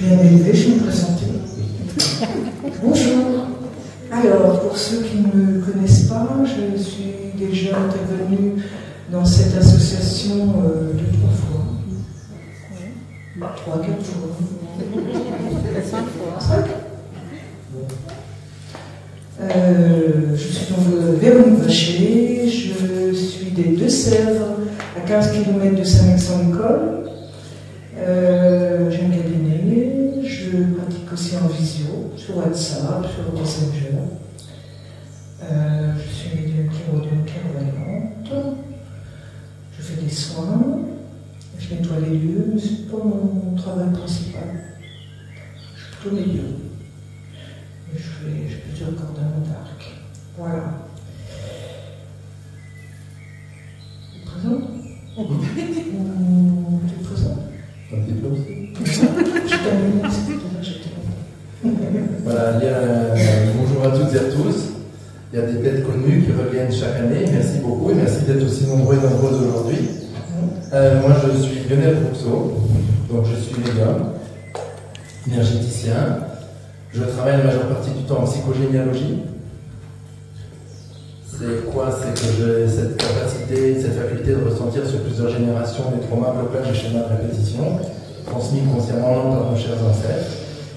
bien élevée, je vais me présenter. Bonjour. Alors, pour ceux qui ne me connaissent pas, je suis déjà intervenue dans cette association 2-3 fois. 3-4 fois. 5 fois. 5. Je suis donc Véronique Vacher, je suis des Deux-Sèvres, à 15 km de Saint-Max-en-École. J'ai un cabinet, je pratique aussi en visio, sur WhatsApp, sur Messenger. Je suis médium clairvoyante. Je fais des soins, je nettoie les lieux, mais ce n'est pas mon travail principal. Je suis plutôt médium. Je fais plusieurs cordages d'arc. Voilà. Tu es présent? Tu es présent? Un petit peu aussi. Je termine, c'est plutôt là, je termine. Voilà, bonjour à toutes et à tous. Il y a des têtes connues qui reviennent chaque année. Merci beaucoup et merci d'être aussi nombreux et nombreuses aujourd'hui. Moi, je suis Lionel Rousseau, donc je suis médium, énergéticien. Je travaille la majeure partie du temps en psychogénéalogie. C'est quoi? C'est que j'ai cette capacité, cette faculté de ressentir sur plusieurs générations des traumas, blocages et schémas de répétition, transmis consciemment par nos chers ancêtres.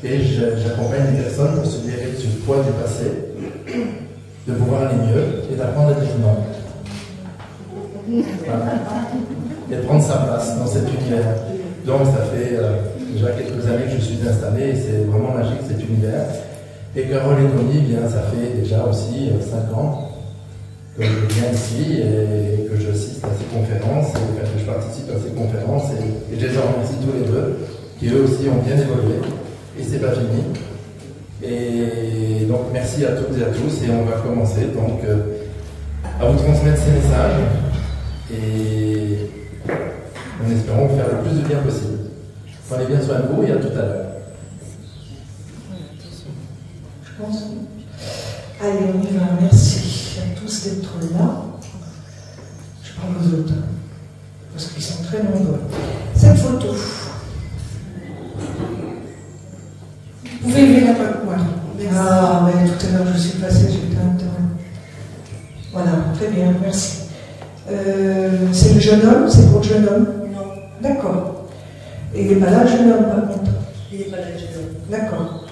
Et j'accompagne les personnes pour se libérer du poids du passé, de pouvoir aller mieux et d'apprendre à dire non. Voilà. Et de prendre sa place dans cet univers. Donc ça fait déjà quelques années que je suis installé et c'est vraiment magique cet univers. Et Carole et Tony, bien, ça fait déjà aussi 5 ans que je viens ici et que j'assiste à ces conférences, et que je participe à ces conférences et je les en remercie tous les deux, qui eux aussi ont bien évolué. Et c'est pas fini. Et donc merci à toutes et à tous et on va commencer donc à vous transmettre ces messages et en espérant vous faire le plus de bien possible. Prenez bien soin de vous et à tout à l'heure. Je pense. Allez, on y va. Merci à tous d'être là. Je prends vos autres parce qu'ils sont très nombreux. Cette photo. Vous pouvez lever la main. Voilà. Ah, mais tout à l'heure je suis passée, j'étais intervenue. Voilà, très bien, merci. C'est le jeune homme, c'est pour le jeune homme? Non. D'accord. Et il n'est pas là, le jeune homme, par contre? Il n'est pas là, le jeune homme. D'accord.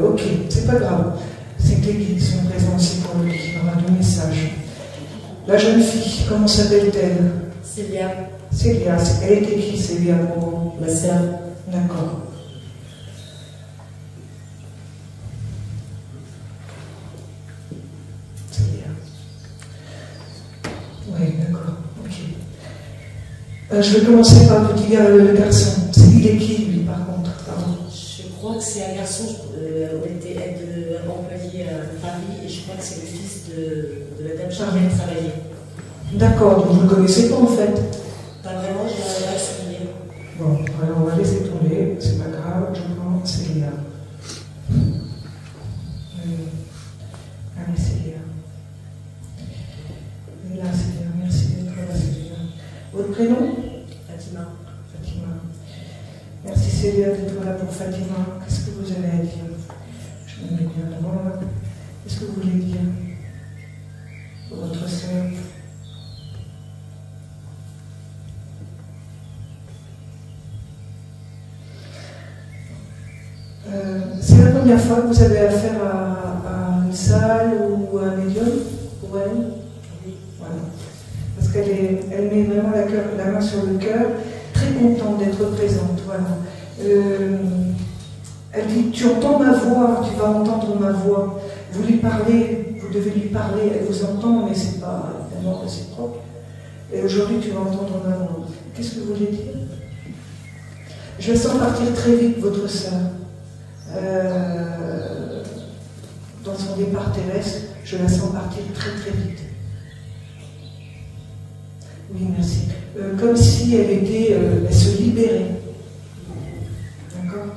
Ok, c'est pas grave. C'est que les guides qui sont présents aussi pour lui, il aura deux messages. La jeune fille, comment s'appelle-t-elle? Célia. Célia, elle était qui, Célia, pour vous? Ma sœur. D'accord. Oui, d'accord, ok. Je vais commencer par vous dire le garçon. Il est qui, lui, par contre? Pardon. Je crois que c'est un garçon, on était aide-employé à Paris, et je crois que c'est le fils de la dame chargée de travailler. D'accord, donc vous ne le connaissez pas, en fait? Pas vraiment, je n'ai pas souvenir. Bon, alors on va laisser tomber, c'est pas grave, je prends Célia. Allez, Célia. Et là, Célia, merci d'être là, Célia. Votre prénom? Fatima. Fatima. Merci Célia d'être là pour Fatima. Qu'est-ce que vous avez à dire? Je me mets bien devant là. Qu'est-ce que vous voulez dire pour votre sœur? C'est la première fois que vous avez affaire à une salle ou à un médium pour elle? Oui. Voilà. Parce elle met vraiment la main sur le cœur, très contente d'être présente. Voilà. Elle dit, tu entends ma voix, tu vas entendre ma voix. Vous lui parlez, vous devez lui parler, elle vous entend, mais c'est pas évidemment réciproque. Et aujourd'hui, tu vas entendre ma voix. Qu'est-ce que vous voulez dire? Je la sens partir très vite, votre sœur. Dans son départ terrestre, je la sens partir très très vite. Oui, merci. Comme si elle se libérait. D'accord?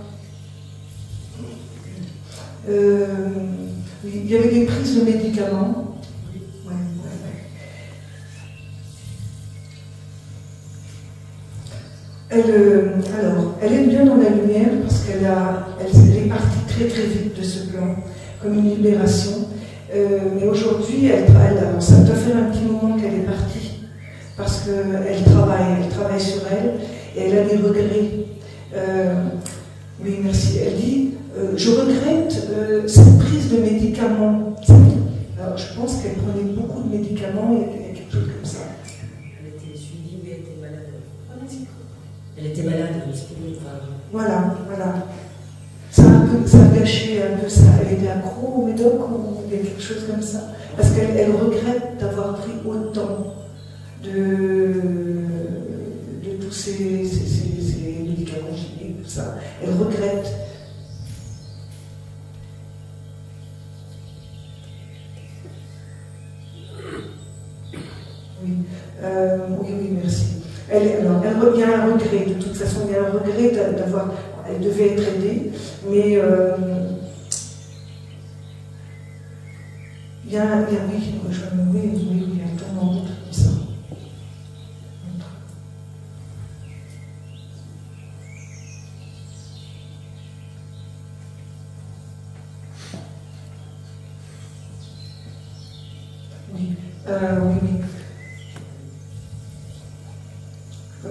Oui, il y avait des prises de médicaments. Ouais. elle est bien dans la lumière parce qu'elle est partie très très vite de ce plan, comme une libération. Mais aujourd'hui, ça doit faire un petit moment qu'elle est partie parce qu'elle travaille sur elle et elle a des regrets. Oui, merci. Elle dit je regrette cette prise de médicaments. Alors, je pense qu'elle prenait beaucoup de médicaments et quelque chose comme ça. Elle était suivie, mais elle était malade. Elle était malade, Voilà. Ça a gâché un peu ça. Elle était accro au médoc ou il y a quelque chose comme ça. Parce qu'elle regrette d'avoir pris autant de tous ces médicaments chimiques, tout ça. Elle regrette. Oui, merci. Il y a un regret, de toute façon, il y a un regret d'avoir. Elle devait être aidée, mais il y a un tournement en route comme ça. Oui.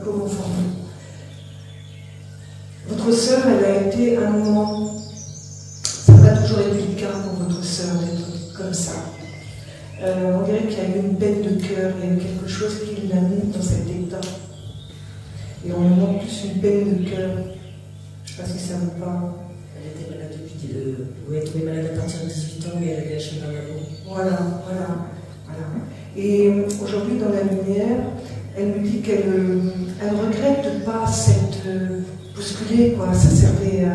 Comment former. Votre sœur, elle a été un moment, ça n'a pas toujours été le cas pour votre sœur d'être comme ça. On dirait qu'il y a eu une peine de cœur, il y a eu quelque chose qui l'a mis dans cet état. Et on lui montre plus une peine de cœur. Je ne sais pas si ça vous parle. Elle était malade depuis, elle est tombée malade à partir de 18 ans, mais elle avait lâché un amour. Voilà. Et aujourd'hui, dans la lumière, elle me dit qu'elle regrette de ne pas s'être bousculée, quoi. Ça servait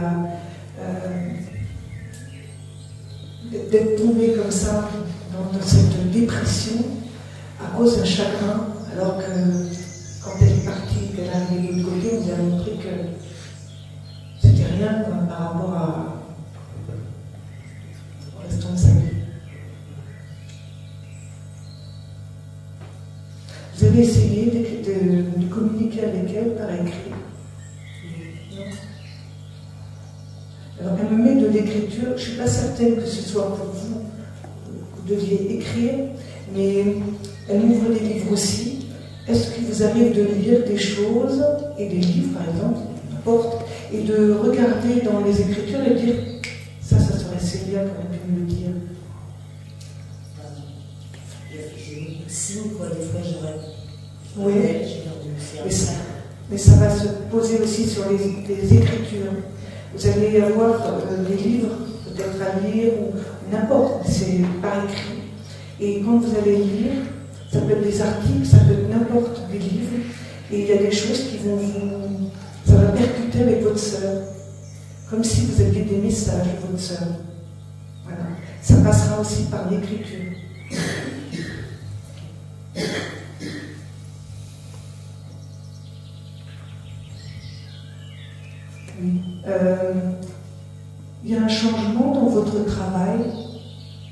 d'être tombée comme ça dans cette dépression à cause d'un chagrin, alors que quand elle est partie, qu'elle est arrivée de l'autre côté, on lui a montré que c'était rien, quoi, par rapport au restant de sa vie. Vous avez essayé de communiquer avec elle par écrit? Non. Alors, elle me met de l'écriture. Je ne suis pas certaine que ce soit pour vous, vous deviez écrire, mais elle m'ouvre des livres aussi. Est-ce qu'il vous arrive de lire des choses, et des livres par exemple, n'importe, et de regarder dans les écritures et dire ça serait Célia qui aurait pu me le dire? Signe, quoi, des fois j'aurais. Oui, mais ça va se poser aussi sur les écritures. Vous allez avoir des livres, peut-être à lire, ou n'importe, c'est par écrit. Et quand vous allez lire, ça peut être des articles, ça peut être n'importe des livres, et il y a des choses qui vont ça va percuter avec votre sœur, comme si vous aviez des messages de votre sœur. Voilà. Ça passera aussi par l'écriture. Oui. Il y a un changement dans votre travail.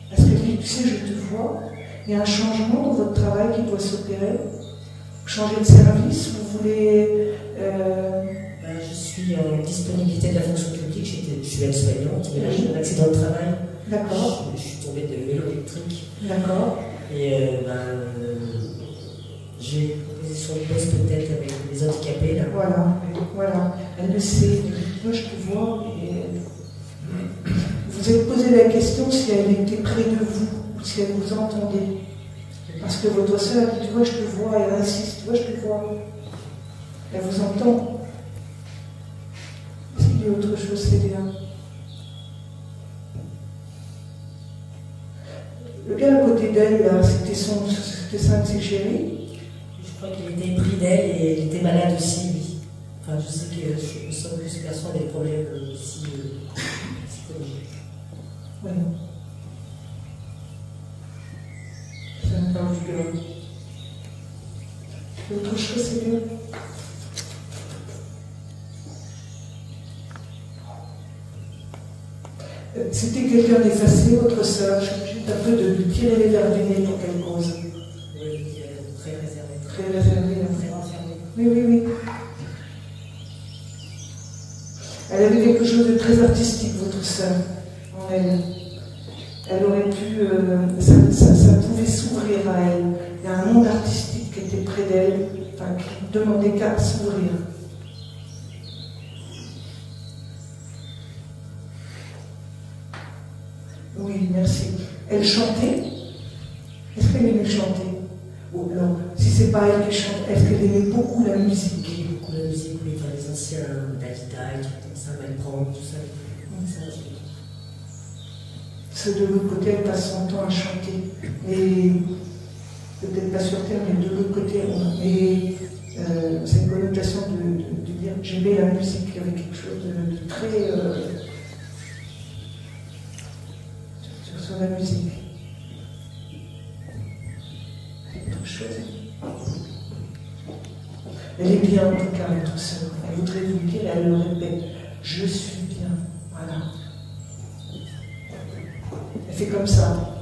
Parce que tu sais, je te vois. Il y a un changement dans votre travail qui doit s'opérer. Changer de service, vous voulez... Je suis en disponibilité de la fonction publique, je suis aide-soignante, mais là j'ai un accident de travail. D'accord. Je suis tombée de vélo électrique. D'accord. Et j'ai une proposition de poste peut-être avec les handicapés là. Voilà. Elle le sait. Moi je te vois. Et vous avez posé la question si elle était près de vous, ou si elle vous entendait. Parce que votre soeur dit, tu vois, je te vois, elle insiste, tu vois, je te vois. Elle vous entend. Est-ce qu'il y a autre chose, Célia? Le gars à côté d'elle, là, c'était ça de ses chéris. Je crois qu'il était pris d'elle et il était malade aussi, lui. Enfin, je sais que je sens que ce garçon a des problèmes aussi psychologiques. Oui. Ça me parle du gars. Autre chose, Célia? C'était quelqu'un d'effacé, votre sœur. Je suis obligée un peu de lui tirer les verres du nez pour qu'elle cause. Oui, très réservé. Très réservé. Très renfermé. Oui. avait quelque chose de très artistique, votre sœur, en elle. Elle aurait pu, ça pouvait s'ouvrir à elle. Il y a un monde artistique qui était près d'elle, enfin, qui demandait qu'à s'ouvrir. Oui, merci. Elle chantait. Est-ce qu'elle aimait chanter? Oh, non, si c'est pas elle qui chante, est-ce qu'elle aimait beaucoup la musique? Beaucoup la musique, oui, enfin, les anciens, Dalida, ça va le prendre, tout ça. Ceux de l'autre côté, elle passe son temps à chanter. Et peut-être pas sur Terre, mais de l'autre côté, et c'est une connotation de dire j'aimais la musique, il y avait quelque chose de très sur la musique. C'est autre chose. Elle est bien en tout cas, votre sœur. Elle voudrait vous dire, elle le répète, je suis bien. Voilà. Elle fait comme ça.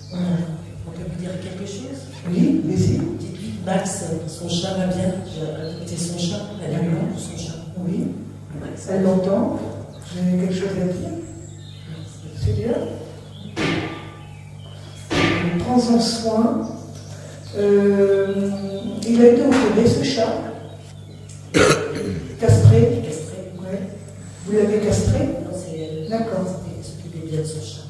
Voilà. On peut vous dire quelque chose? Oui, vas-y. Dites-lui, Max, son chat va bien. J'ai écouté son chat, elle a bien son chat. Oui. Max. Elle l'entend. J'ai quelque chose à dire. C'est bien. Prends-en soin. Il a été opéré, ce chat. Castré. Castré. Ouais. Vous l'avez castré? Non, c'est elle. D'accord. Elle s'occupait bien de son chat.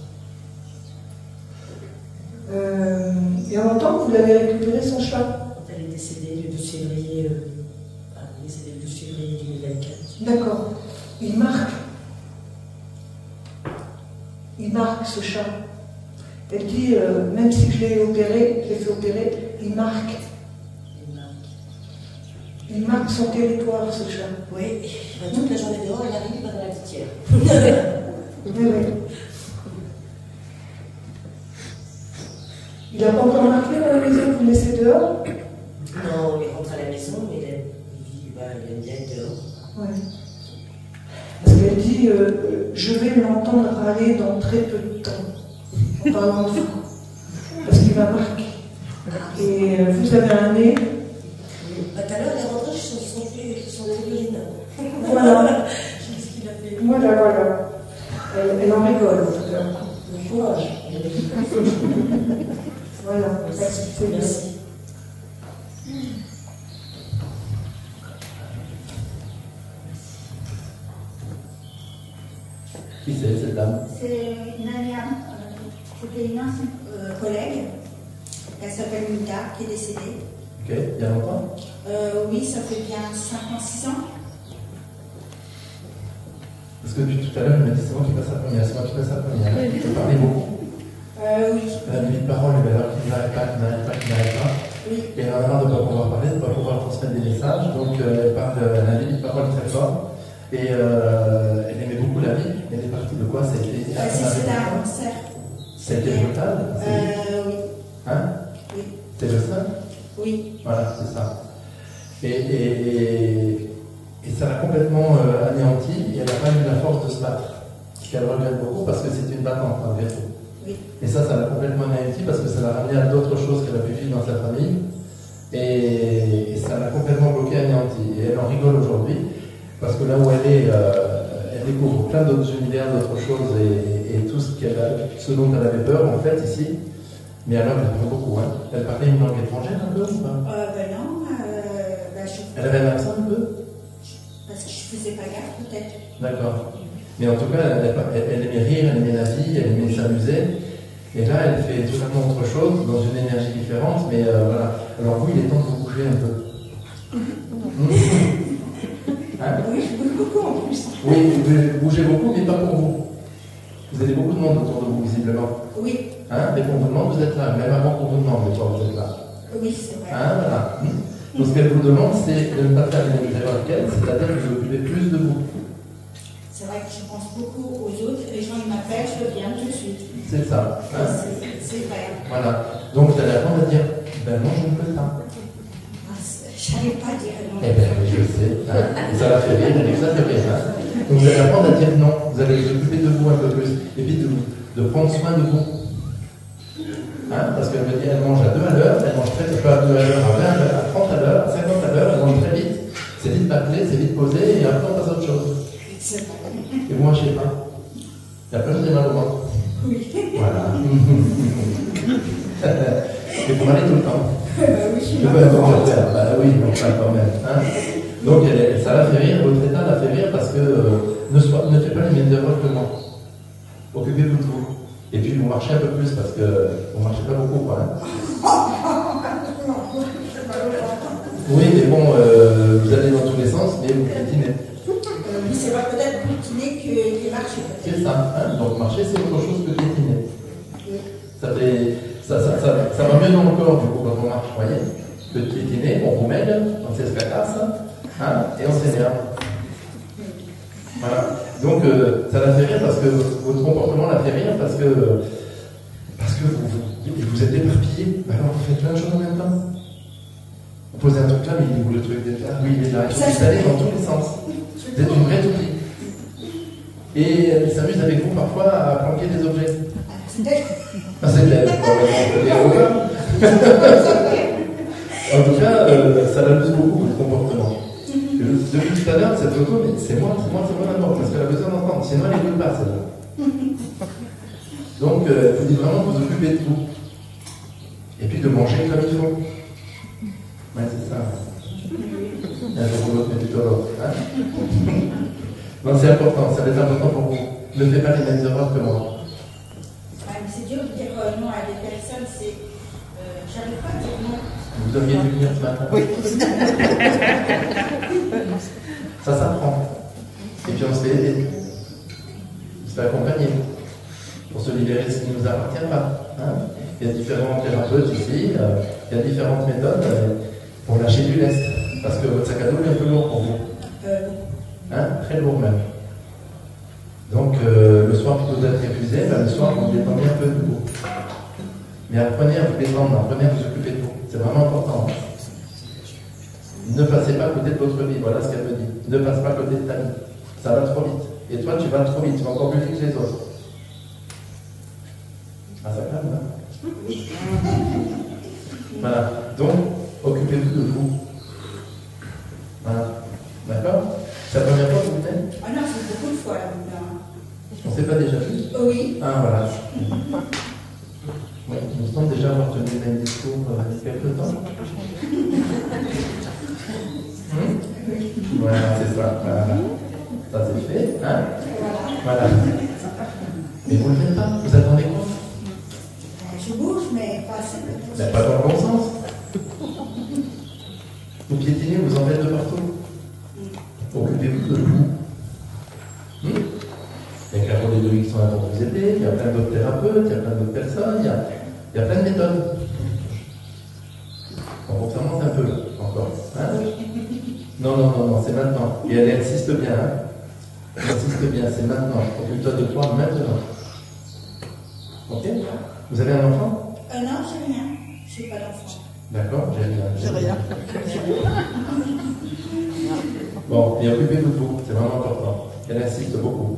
Et en même temps, vous l'avez récupéré, son chat? Quand elle est décédée le 12 février, décédée le 12 février 2024. D'accord. Il marque. Il marque, ce chat. Elle dit, même si je l'ai opéré, je l'ai fait opérer, il marque. Il marque son territoire, ce chat. Oui, toute la journée dehors, il arrive dans la litière. Oui, oui. Il n'a pas encore marqué dans la maison, vous le laissez dehors? Non, il rentre à la maison, mais il aime bien être dehors. Oui. Parce qu'elle dit, je vais l'entendre râler dans très peu de temps, en parlant de vous. Parce qu'il va marquer. Et vous avez un nez. Tout à l'heure, les rentrées sont figurines. Voilà. Qu'est-ce qu'il a fait? Voilà, voilà. Elle en rigole, en tout cas. Bon courage. Voilà, c'est bien. Merci. Qui c'est cette dame? C'est une amie, c'était une ancienne collègue. Elle s'appelle Mika, qui est décédée. Ok, il y a longtemps? Oui, ça fait bien 5 ans, 6 ans. Parce que depuis tout à l'heure, je me dis c'est moi qui passe la première, c'est moi qui passe la première. Tu parlais beaucoup. Oui. Elle a mis de parole, mais alors qu'il n'arrête pas, qu'il n'arrête pas, qu'il n'arrête pas. Oui. Et elle en a marre de ne pas pouvoir parler, de ne pas pouvoir transmettre des messages. Donc elle a mis de parole très fort. Et elle aimait beaucoup la vie. Elle est partie de quoi? C'était un concert. C'était brutal? Oui. Hein? Oui. C'est le seul? Oui. Voilà, c'est ça. Et ça l'a complètement anéanti et elle n'a pas eu la force de se battre. Ce qu'elle regrette beaucoup parce que c'est une battante malgré tout. Oui. Et ça l'a complètement anéanti parce que ça l'a ramené à d'autres choses qu'elle a pu vivre dans sa famille. Et ça l'a complètement bloqué, anéanti. Et elle en rigole aujourd'hui parce que là où elle est, elle découvre plein d'autres univers, d'autres choses et tout ce dont elle avait peur en fait ici. Mais alors elle parle beaucoup. Hein. Elle parlait une langue étrangère un peu ou pas? Non. Elle avait un accent un peu? Parce que je ne faisais pas gaffe, peut-être. D'accord. Mais en tout cas, elle aimait rire, elle aimait la vie, elle aimait s'amuser. Et là, elle fait totalement autre chose, dans une énergie différente. Mais voilà. Alors vous, il est temps de vous bouger un peu. Hein? Oui, je bouge beaucoup en plus. Oui, vous bougez beaucoup, mais pas pour vous. Vous avez beaucoup de monde autour de vous, visiblement. Oui. Hein? Mais pour vous demande, vous êtes là. Même avant qu'on vous demande, des fois, vous êtes là. Oui, c'est vrai. Hein? Voilà. Donc ce qu'elle vous demande, c'est de ne pas faire les mêmes erreurs qu'elle, c'est-à-dire que vous occupez plus de vous. C'est vrai que je pense beaucoup aux autres. Les gens, ils m'appellent, je viens tout de suite. C'est ça. Hein? C'est vrai. Voilà. Donc vous allez apprendre à dire, ben non, je ne peux pas. J'arrive pas à dire non. Eh bien, je le sais. Hein? Et ça la fait rire, et ça fait rire. Hein? Donc vous allez apprendre à dire non. Vous allez vous occuper de vous un peu plus. Et puis de prendre soin de vous. Hein? Parce qu'elle me dit, elle mange à 2 à l'heure, elle mange peut-être pas à 2 à l'heure, à 20 à l'heure, à 30 à l'heure, à 50 à l'heure, elle mange très vite. C'est vite bâclé, c'est vite posé, et après on passe à autre chose. Et vous mangez pas. Et après vous avez mal au ventre. Oui. Voilà. Et vous m'allez tout le temps. Oui, je suis Bah oui, enfin quand même. Hein. Donc ça la fait rire, votre état la fait rire parce que ne faites pas les mêmes erreurs que moi. Occupez-vous de vous. Et puis vous marchez un peu plus parce que vous ne marchez pas beaucoup. Quoi, hein. Oui, mais bon, vous allez dans tous les sens, mais vous piétinez. Oui, c'est vrai, peut-être plus kiné que marcher. C'est ça. Hein. Donc marcher, c'est autre chose que piétiner. Ça va mieux dans le corps du coup quand on marche, vous voyez, que de piétiner, on vous mêle, on sait ce qu'elle casse, hein, et on s'énerve. Voilà. Donc ça la fait rire parce que votre comportement la fait rire parce que vous êtes éparpillé. Alors vous faites plein de choses en même temps. Vous posez un truc là, mais il est où le truc déjà? Oui, il est là. Vous allez dans tous les sens. Vous êtes une vraie toupie. Et elle s'amuse avec vous parfois à planquer des objets. Ah, c'est clair. En tout cas, ça l'amuse beaucoup votre comportement. Depuis tout à l'heure, cette photo, mais c'est moi d'abord, parce qu'elle a besoin d'entendre, sinon elle n'écoute pas celle-là. Donc, il faut dire vraiment de vous occuper de tout. Et puis de manger comme il faut. Ouais, c'est ça. Un jour l'autre, mais plutôt l'autre. Hein. Non, c'est important, ça va être important pour vous. Ne faites pas les mêmes erreurs que moi. C'est dur de dire non à des personnes, c'est. J'arrive pas à dire non. Vous auriez dû venir ce matin. Oui. Ça s'apprend. Et puis on se fait aider. On se fait accompagner. Pour se libérer de ce qui ne nous appartient pas. Hein. Il y a différents thérapeutes ici, il y a différentes méthodes pour lâcher du lest. Parce que votre sac à dos est un peu lourd pour vous. Hein, très lourd même. Donc le soir, plutôt d'être épuisé, le soir, vous détendez un peu de vous. Mais apprenez à vous détendre, apprenez à vous occuper de vous. C'est vraiment important. Ne passez pas à côté de votre vie, voilà ce qu'elle me dit. Ne passe pas à côté de ta vie. Ça va trop vite. Et toi, tu vas trop vite, tu vas encore plus vite que les autres. Ah, ça calme, hein? Voilà. Donc, occupez-vous de vous. Voilà. D'accord? C'est la première fois que vous venez? Ah non, c'est beaucoup de fois là. On ne s'est pas déjà vu? Oui. Ah, voilà. Oui, nous sommes déjà avoir tenu le même discours il y a quelques temps. Voilà, c'est ça. Voilà. Ça c'est fait. Hein? Voilà. Mais vous ne le faites pas. Vous attendez quoi? Je bouge, mais pas assez. Mais pas dans le bon sens. Vous piétinez, vous en faites de partout. Occupez-vous de vous. Il y a Carole et Loïc qui sont là pour vous aider, il y a plein d'autres thérapeutes, il y a plein d'autres personnes, il y a plein de méthodes. On se remonte un peu encore. Hein? Non, c'est maintenant. Et elle insiste bien. Hein? Elle insiste bien, c'est maintenant. Occupe-toi de toi maintenant. Ok? Vous avez un enfant? Non, j'ai rien. Je n'ai pas d'enfant. D'accord, j'ai rien. J'ai rien. Bon, et occupez-vous de vous, c'est vraiment important. Elle insiste beaucoup.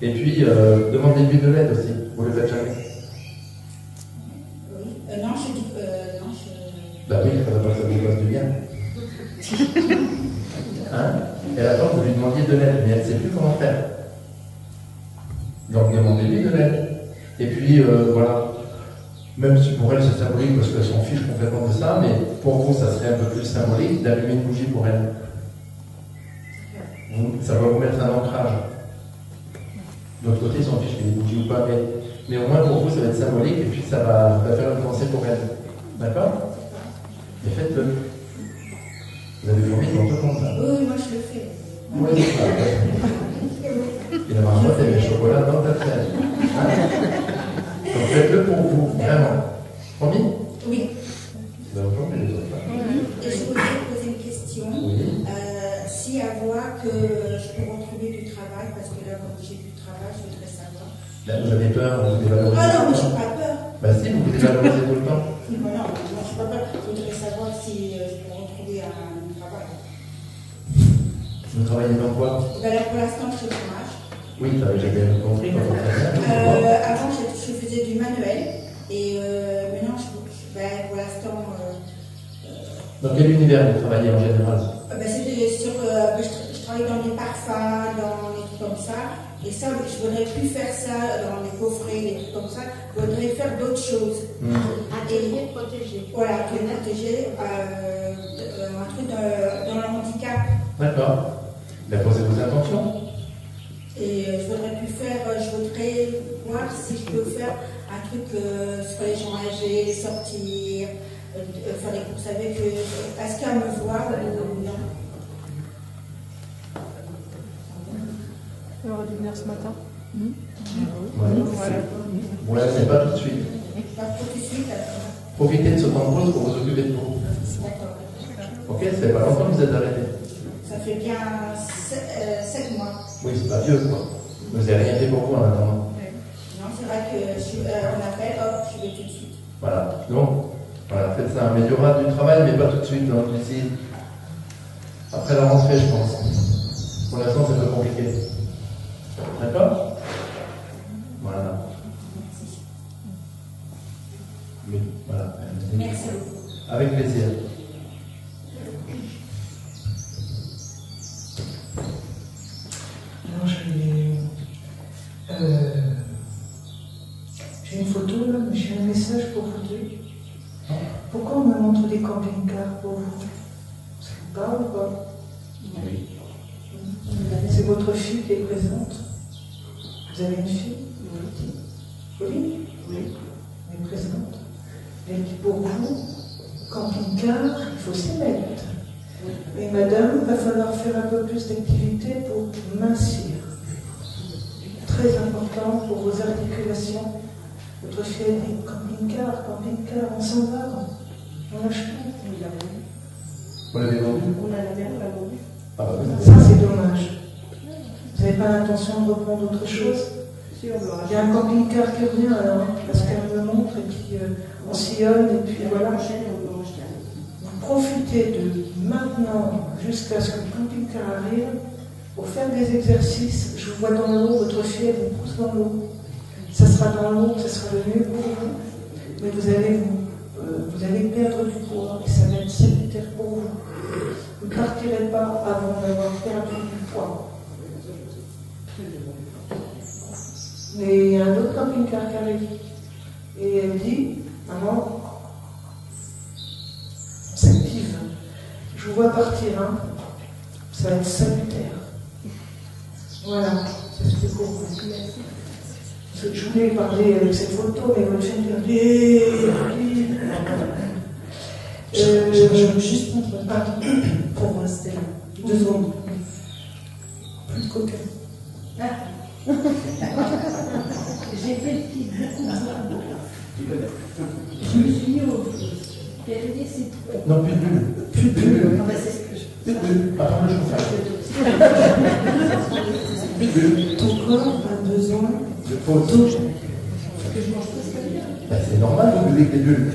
Et puis, demandez-lui de l'aide aussi. Vous le faites jamais? Oui. Non, je dis. Non, je. Bah oui, il faudrait pas que ça vous fasse du bien. Hein? Elle attend que vous lui demandiez de l'aide, mais elle ne sait plus comment faire. Donc, demandez-lui de l'aide. Et puis, voilà. Même si pour elle c'est symbolique parce qu'elle s'en fiche complètement de ça, mais pour vous ça serait un peu plus symbolique d'allumer une bougie pour elle. Ça va vous mettre un ancrage. De l'autre côté, ils s'en fichent qu'il y ait des bougies ou pas, mais au moins pour vous ça va être symbolique et puis ça va faire une pensée pour elle. D'accord? Et faites-le. Vous avez envie d'entendre ça? Oui, moi je le fais. Oui, c'est ça. Il a marre de des chocolats dans ta tête. Hein? Donc faites-le pour vous, vraiment. Promis? Oui. Vous avez entendu les autres là? Et je voulais poser une question. Oui. Si à voir que je peux retrouver du travail, parce que là, comme j'ai du travail, je voudrais savoir. Là, vous avez peur, vous dévalorisez. Ah non, mais tout je le n'ai temps. pas peur. Bah si, vous dévalorisez tout le temps. Non, non, je n'ai pas peur. Je voudrais savoir si je peux retrouver un travail. Vous travaillez dans quoi? Ben là, pour l'instant, je suis au chômage. Oui, j'ai bien compris, quand on fait bien. Avant, je faisais du manuel. Et maintenant, pour l'instant. Dans quel univers vous travaillez en général? C'était sur travaillé dans des parfums, dans des trucs comme ça. Et ça, je voudrais plus faire ça dans les coffrets, des trucs comme ça. Je voudrais faire d'autres choses. Atelier protégé. Voilà, atelier protégé, un truc dans le handicap. D'accord. Il a posé vos intentions. Et je voudrais plus faire, je voudrais voir si je peux faire un truc sur les gens âgés, sortir, faire des courses avec eux. Est-ce qu'elle me voit ou non? Elle aurait dû venir ce matin. Ouais, mais pas tout de suite. Pas tout de suite. Profitez de ce temps de pause pour vous occuper de vous. D'accord. Ok, ça fait pas longtemps que vous êtes arrêté. Ça fait bien 7 mois. Oui, c'est pas vieux, quoi. Vous n'avez rien fait pour vous en attendant. Non, c'est vrai qu'on appelle, hop, je vais tout de suite. Voilà. Donc, voilà, faites ça. Mais il y aura du travail, mais pas tout de suite. Donc, ici, après la rentrée, je pense. Pour l'instant, c'est un peu compliqué. D'accord? Voilà. Oui, voilà. Merci beaucoup. Avec plaisir. Alors, j'ai une photo là, mais j'ai un message pour vous deux. Pourquoi on me montre des camping-cars pour vous? Ça vous parle ou pas? Oui. C'est votre fille qui est présente. Vous avez une fille? Oui. Oui. Elle est présente. Elle dit pour vous, camping-car, il faut s'y mettre. Et madame, il va falloir faire un peu plus d'activité pour mincir. Très important pour vos articulations. Votre fille a dit camping-car, on s'en va. On lâche pas. Vous l'avez vendu? On a la mère, on l'a vendu. Ah bah oui. Ça, c'est dommage. Vous n'avez pas l'intention de reprendre autre chose? Si, on l'aura. Il y a un camping-car qui revient alors, parce qu'elle me montre, et puis on sillonne, et puis voilà. Vous profitez de maintenant jusqu'à ce que le camping-car arrive pour faire des exercices. Je vous vois dans l'eau, votre fille elle vous pousse dans l'eau. Ça sera dans l'eau, ça sera le mieux pour vous. Mais vous allez perdre du poids et ça va être salutaire pour vous. Vous ne partirez pas avant d'avoir perdu du poids. Mais il y a un autre camping-car qui arrive. Et elle dit, maman, s'active. Je vous vois partir, hein. Ça va être salutaire. Voilà, c'est ce que pour vous. Je voulais parler avec cette photo, mais votre chaîne dit juste pour moi, c'était là. 2 secondes. Plus de coca. J'ai fait le petit je me suis mis au puis elle dit c'est trop. Non, plus de bulles. Plus de bulles. Ah bah c'est ce que je Plus de bulles. Attends le chauffage. Plus de bulles. Ton corps a besoin De pause. que je mange pas ce que Ben, c'est normal, vous buvez que des bulles.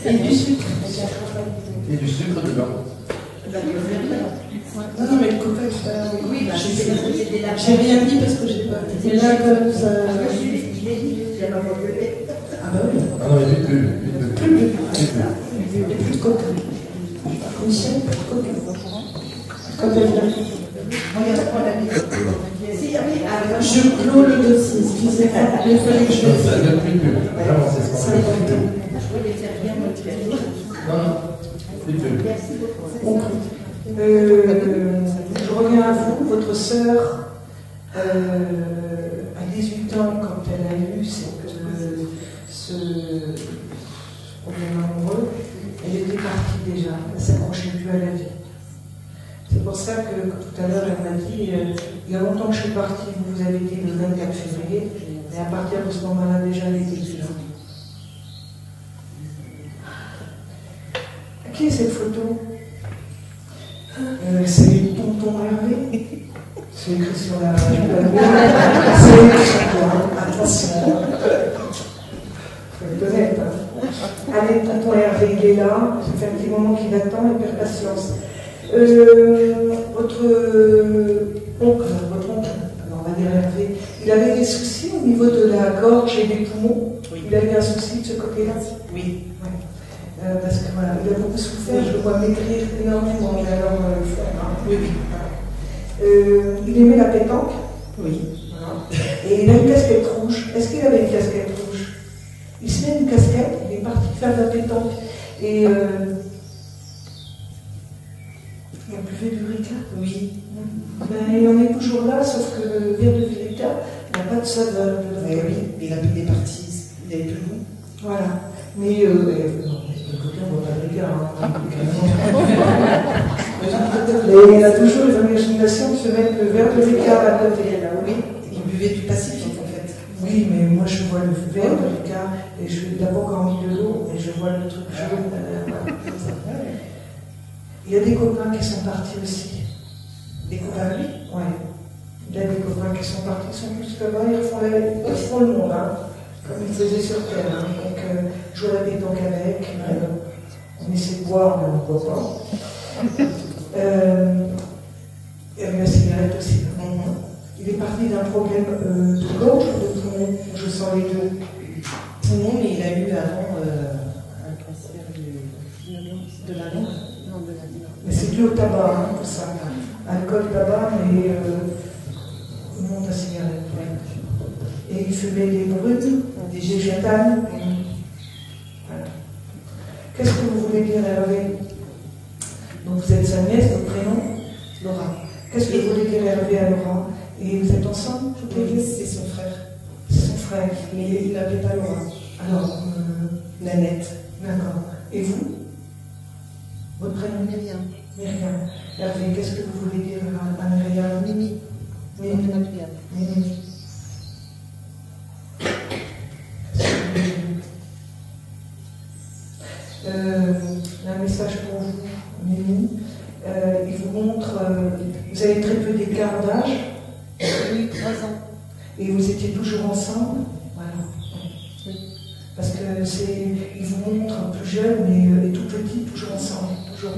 et du sucre. Et du sucre dedans. Non, mais le coca, oui, bah, j'ai rien dit parce que j'ai pas. C'est là comme ça. je l'ai dit, j'ai pas engueulé. Ah bah oui. Ah non, mais plus de bulles. Plus de bulles. Et plus de coca. Michel, plus de coca. Quand elle vient. Regarde, prends la vie. Si, oui, Je clôt le dossier, excusez-moi. Il fallait que je le Ça fasse. donne plus de bulles. Vraiment, c'est ce qu'on Ça fait. va. Je voulais faire bien mon crédit. Non, non. Plus de bulles. Merci beaucoup. Conclu. Je reviens à vous, votre sœur, à 18 ans, quand elle a eu ce problème amoureux, elle était partie déjà, elle ne s'accrochait plus à la vie. C'est pour ça que tout à l'heure, elle m'a dit, il y a longtemps que je suis partie, vous avez dit le 24 février, mais à partir de ce moment-là, déjà, elle était plus là. Qui est cette photo? C'est tonton Hervé. C'est écrit sur la. C'est écrit sur toi. Attention. Faut le connaître. Hein. Allez, tonton Hervé, il est là. Ça fait un petit moment qu'il attend, il perd patience. Votre oncle, alors on va dire Hervé, il avait des soucis au niveau de la gorge et des poumons. Oui. Il a eu un souci de ce côté-là. Oui. Ouais. Parce que voilà, il a beaucoup souffert, je le vois maigrir énormément, il a alors le frère. Hein. Oui, oui. Il aimait la pétanque. Oui. Voilà. Et il a une casquette rouge. Est-ce qu'il avait une casquette rouge? Il se met une casquette, il est parti faire de la pétanque. Et il buvait du Ricard. Oui. Ben, il en est toujours là, sauf que le verre de Ricard n'a pas de saveur. Oui, il est parti, il avait plus le goût. Voilà. Mais écoutez, on voit pas de Ricard. Et il a toujours l'imagination de se mettre le verre de Ricard à côté. Là, oui. Il buvait du Pacifique en fait. Oui, mais moi je vois le verre de Ricard et je d'abord quand on met de l'eau, et je vois le truc jaune. Il y a des copains qui sont partis aussi. Des copains, lui? Oui. Il y a des copains qui sont partis, ils sont plus là-bas, ils font le monde, hein, comme ils faisaient sur Terre. Hein. Donc, je joue à la pétanque avec, on essaie de boire, mais on ne boit pas. Et la cigarette aussi. Il est parti d'un problème de gorge ou de poumon, je sens les deux. Non, mais il a eu avant un cancer de la langue. Non, de la langue. Mais c'est dû au tabac, hein, tout ça. Alcool, tabac, mais non, la cigarette. Ouais. Et il fumait des brunes, des végétales. Voilà. Qu'est-ce que vous voulez dire, Hervé? Donc vous êtes sa nièce, votre prénom? Laura. Qu'est-ce que vous voulez dire, Hervé, à Laura? Et vous êtes ensemble, toutes les deux? C'est son frère. C'est son frère. Mais il n'appelait pas Laura. Alors, Nanette. D'accord. Et vous? Votre prénom? Myriam. Myriam. Hervé, qu'est-ce que vous voulez dire à Myriam? Mimi. Mimi. Mimi. Un message pour vous, Mimi. Il vous montre, vous avez très peu d'écart d'âge. Oui, 3 ans. Et vous étiez toujours ensemble. Voilà. Oui. Parce que il vous montre plus jeune, mais tout petit, toujours ensemble. Toujours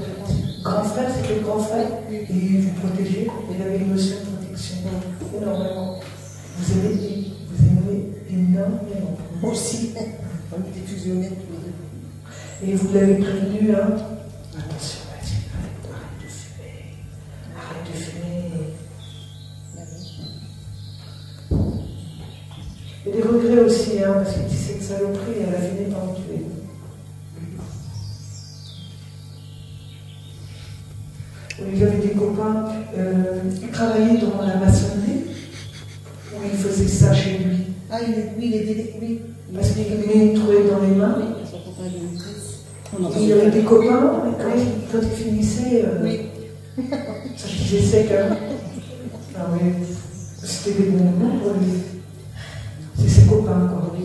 grand frère, c'était le grand frère. Et il vous protégeait. Il avait une notion de protection. Énormément. Vous aimez énormément. Moi aussi. On était fusionnés tous les deux. Et vous l'avez prévenu, hein? Attention, arrête de fumer. Arrête de fumer. Il y a des regrets aussi, hein, parce qu'il dit cette saloperie, elle a fini par me tuer. Il y avait des copains qui travaillaient dans la maçonnerie, où il faisait ça chez lui. Ah, il est délégué, oui. Parce qu'il met une trouée dans les mains. Son copain de maîtresse. Il y avait des copains, quand ils finissaient, Oui. ça disait sec, hein. Ah oui, c'était des bons moments pour lui. C'est ses copains, quoi. Oui.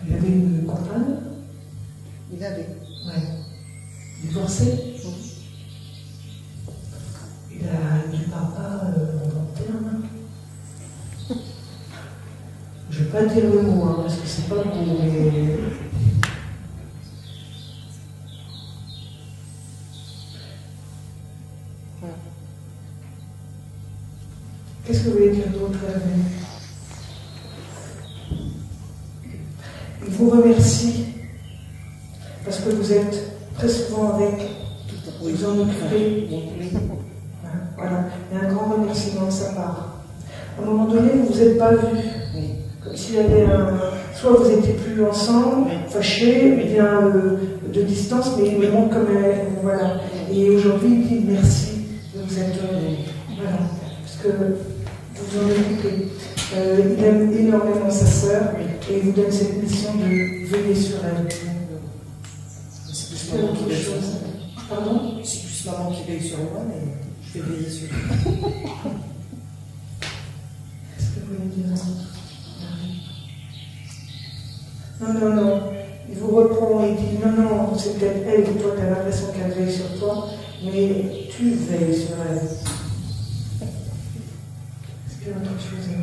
Il avait une compagne. Il avait. Ouais. Divorcé. Il a du papa en bon terme. Je ne vais pas dire le mot, hein, parce que c'est pas beau, mais. Qu'est-ce que vous voulez dire d'autre, Hervé? Il vous remercie parce que vous êtes très souvent avec, vous en occupez. Voilà, il y a un grand remerciement de sa part. À un moment donné, vous ne vous êtes pas vus. Comme s'il y avait soit vous n'étiez plus ensemble, fâchés, ou bien de distance, mais vraiment comme voilà. Et aujourd'hui, il dit merci de vous être voilà, parce que vous en occupez. Il aime énormément sa sœur et il vous donne cette mission de veiller sur elle. C'est plus maman qui veille sur moi. Pardon? C'est plus maman qui veille sur moi, mais je vais veiller sur lui. Qu'est-ce que vous voulez dire? Non. Il vous reprend et dit non, c'est peut-être elle et toi, tu as l'impression qu'elle veille sur toi, mais tu veilles sur elle. Est-ce qu'il y a autre chose à dire?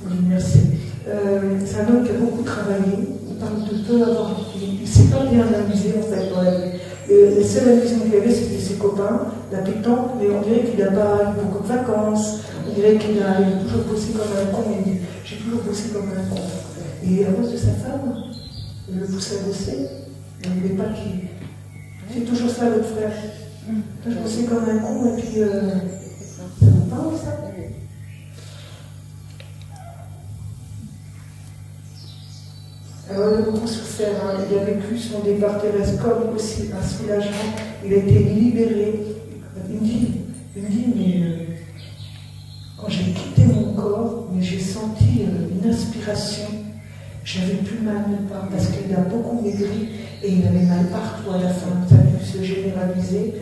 Oui, merci. C'est un homme qui a beaucoup travaillé. Il parle de peu avoir. Il ne s'est pas bien amusé en fait dans la vie. Le seul amusement qu'il avait, c'était ses copains. la pétanque, mais on dirait qu'il n'a pas eu beaucoup de vacances, on dirait qu'il a toujours bossé comme un con, il dit j'ai toujours bossé comme un con. Et à cause de sa femme, il le pousse à bosser, il ne voulait pas qu'il. C'est toujours ça, votre frère. Je bossais comme un con, et puis. Ça vous parle, ça? Alors, il a beaucoup souffert, hein. Il a vécu son départ terrestre comme aussi un soulagement. Il a été libéré. Il me dit mais quand j'ai quitté mon corps, mais j'ai senti une inspiration. J'avais plus mal nulle part parce qu'il a beaucoup maigri et il avait mal partout à la fin. Ça a dû se généraliser.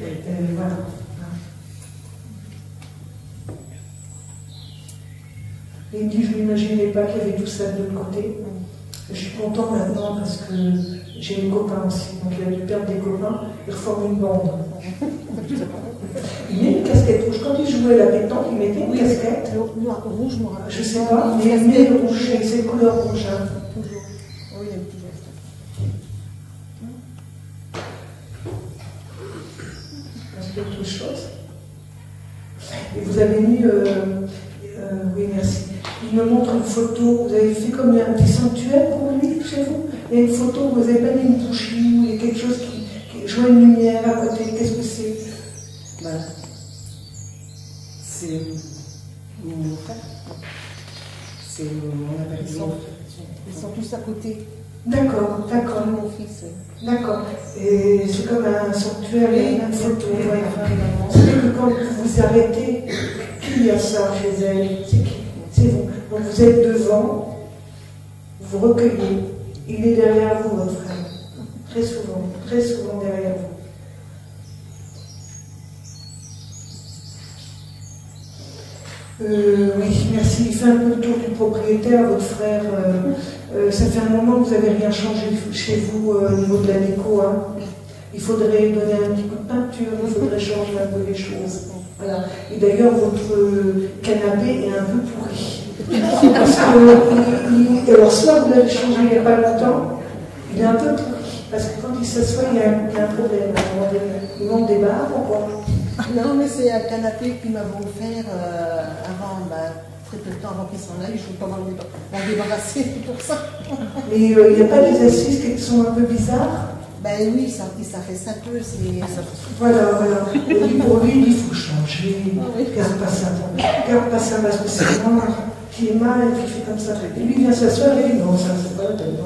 Voilà. Et il me dit je n'imaginais pas qu'il y avait tout ça de l'autre côté. Je suis content maintenant parce que j'ai des copains aussi, donc il a dû perdre des copains, il reforme une bande. Il met une casquette rouge. Quand il jouait à la pétanque, il mettait une casquette. Noir, rouge, moi. Je ne sais pas, mais il met le rouge, c'est le couleur rouge. Hein. Toujours. Oui, il y a une petite geste. Est-ce qu'il y a autre chose? Et vous avez mis. Oui, merci. Il me montre une photo, vous avez fait comme un petit sanctuaire pour lui, chez vous. Il y a une photo, vous avez pas mis une bougie, ou il y a quelque chose qui joue une lumière à côté. Qu'est-ce que c'est? Voilà. C'est mon frère. C'est mon appel. Ils sont tous à côté. D'accord, d'accord. Mon fils. D'accord. Et c'est comme un sanctuaire, il y a une photo. C'est que quand vous vous arrêtez, qui a ça chez elle? C'est qui? C'est vous. Donc vous êtes devant, vous recueillez. Il est derrière vous, votre frère. Très souvent derrière vous. Oui, merci. Il fait un peu le tour du propriétaire, votre frère. Ça fait un moment que vous n'avez rien changé chez vous au niveau de la déco. Hein. Il faudrait donner un petit coup de peinture, il faudrait changer un peu les choses. Voilà. Et d'ailleurs, votre canapé est un peu pourri. Parce que, alors, soit vous l'avez changé il n'y a pas longtemps, il est un peu pourri. Parce que quand il s'assoit, il y a un problème. Il manque des barres ou quoi? Non, mais c'est un canapé qu'ils m'avaient offert avant, très peu de temps avant qu'il s'en aille. Je ne veux pas m'en débarrasser pour ça. Mais il n'y a pas des assises qui sont un peu bizarres? Ben oui, ça fait ça peu. Voilà. Et pour lui, il faut changer. Garde pas ça parce que c'est moi qui est mal et qui fait comme ça. Et lui vient s'asseoir et il dit non, ça c'est pas la peine.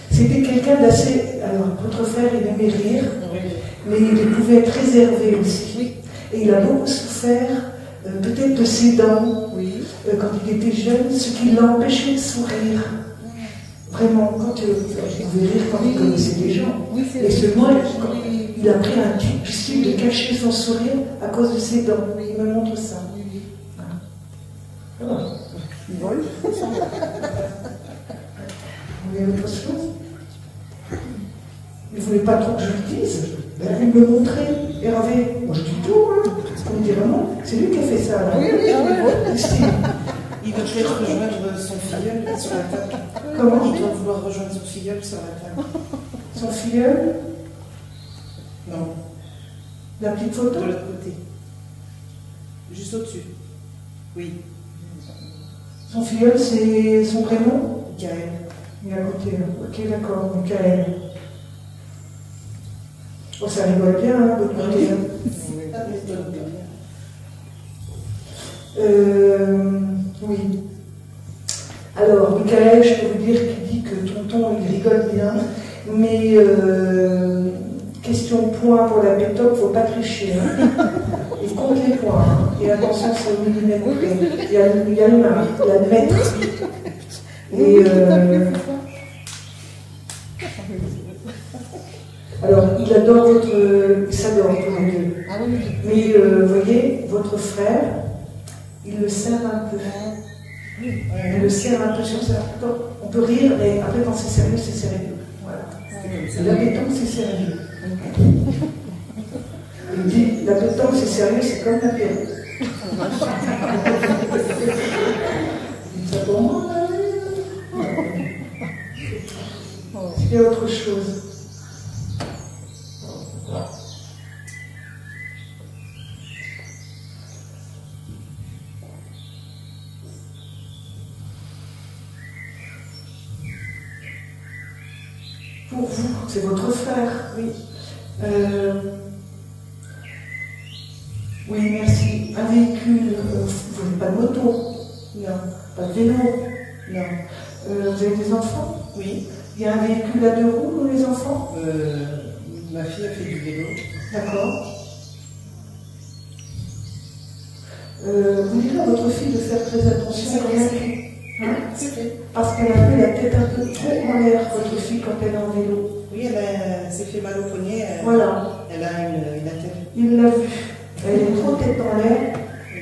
C'était quelqu'un d'assez. Alors, votre frère, il aimait rire, mais il pouvait être réservé aussi. Et il a beaucoup souffert, peut-être de ses dents, quand il était jeune, ce qui l'a empêché de sourire. Vraiment, quand vous pouvez rire quand il connaissait des gens. Et seulement, il a pris un style de cacher son sourire à cause de ses dents. Il me montre ça. Voilà. Il vole. Vous voulez autre chose? Il ne voulait pas trop que je le dise. Il me montrait. Hervé, moi je dis tout, hein. On me dit vraiment, c'est lui qui a fait ça. Là. Oui. Il doit peut-être rejoindre son filleul sur la table. Comment? Il doit vouloir rejoindre son filleul sur la table. Son filleul? Non. La petite photo? De l'autre côté. Juste au-dessus. Oui. Son filleul, c'est son prénom? Michael. Il est à côté, là. Ok, d'accord, Michael. Oh, ça rigole bien, hein, votre côté. Oui. Alors, Michael, je peux vous dire qu'il dit que tonton, il rigole bien, mais question point pour la pétanque, il ne faut pas tricher. Hein. Il compte les points. Hein. Et attention, c'est au millimètre près. Il y a le mètre. Et alors, il adore il s'adore tous les deux. Mais vous voyez, votre frère, il le serre un peu. Il le serre un peu sur ça. On peut rire, mais après, quand c'est sérieux, c'est sérieux. Voilà. Et la pétanque, c'est sérieux. Il dit, la pétanque, c'est sérieux, c'est comme la pétanque. Ça pour moi, il y a autre chose. Pour vous, c'est votre frère. Oui. Oui, merci. Un véhicule, vous n'avez pas de moto? Non. Pas de vélo? Non. Vous avez des enfants? Oui. Il y a un véhicule à 2 roues pour les enfants? Ma fille a fait du vélo. D'accord. Vous direz à votre fille de faire très attention quand même. Hein? C'est fait. Parce qu'elle a mis la tête un peu trop en l'air, votre fille, quand elle est en vélo. Oui, elle s'est fait mal au poignet. Voilà. Elle a une attaque. Il l'a vu. Elle est trop tête en l'air.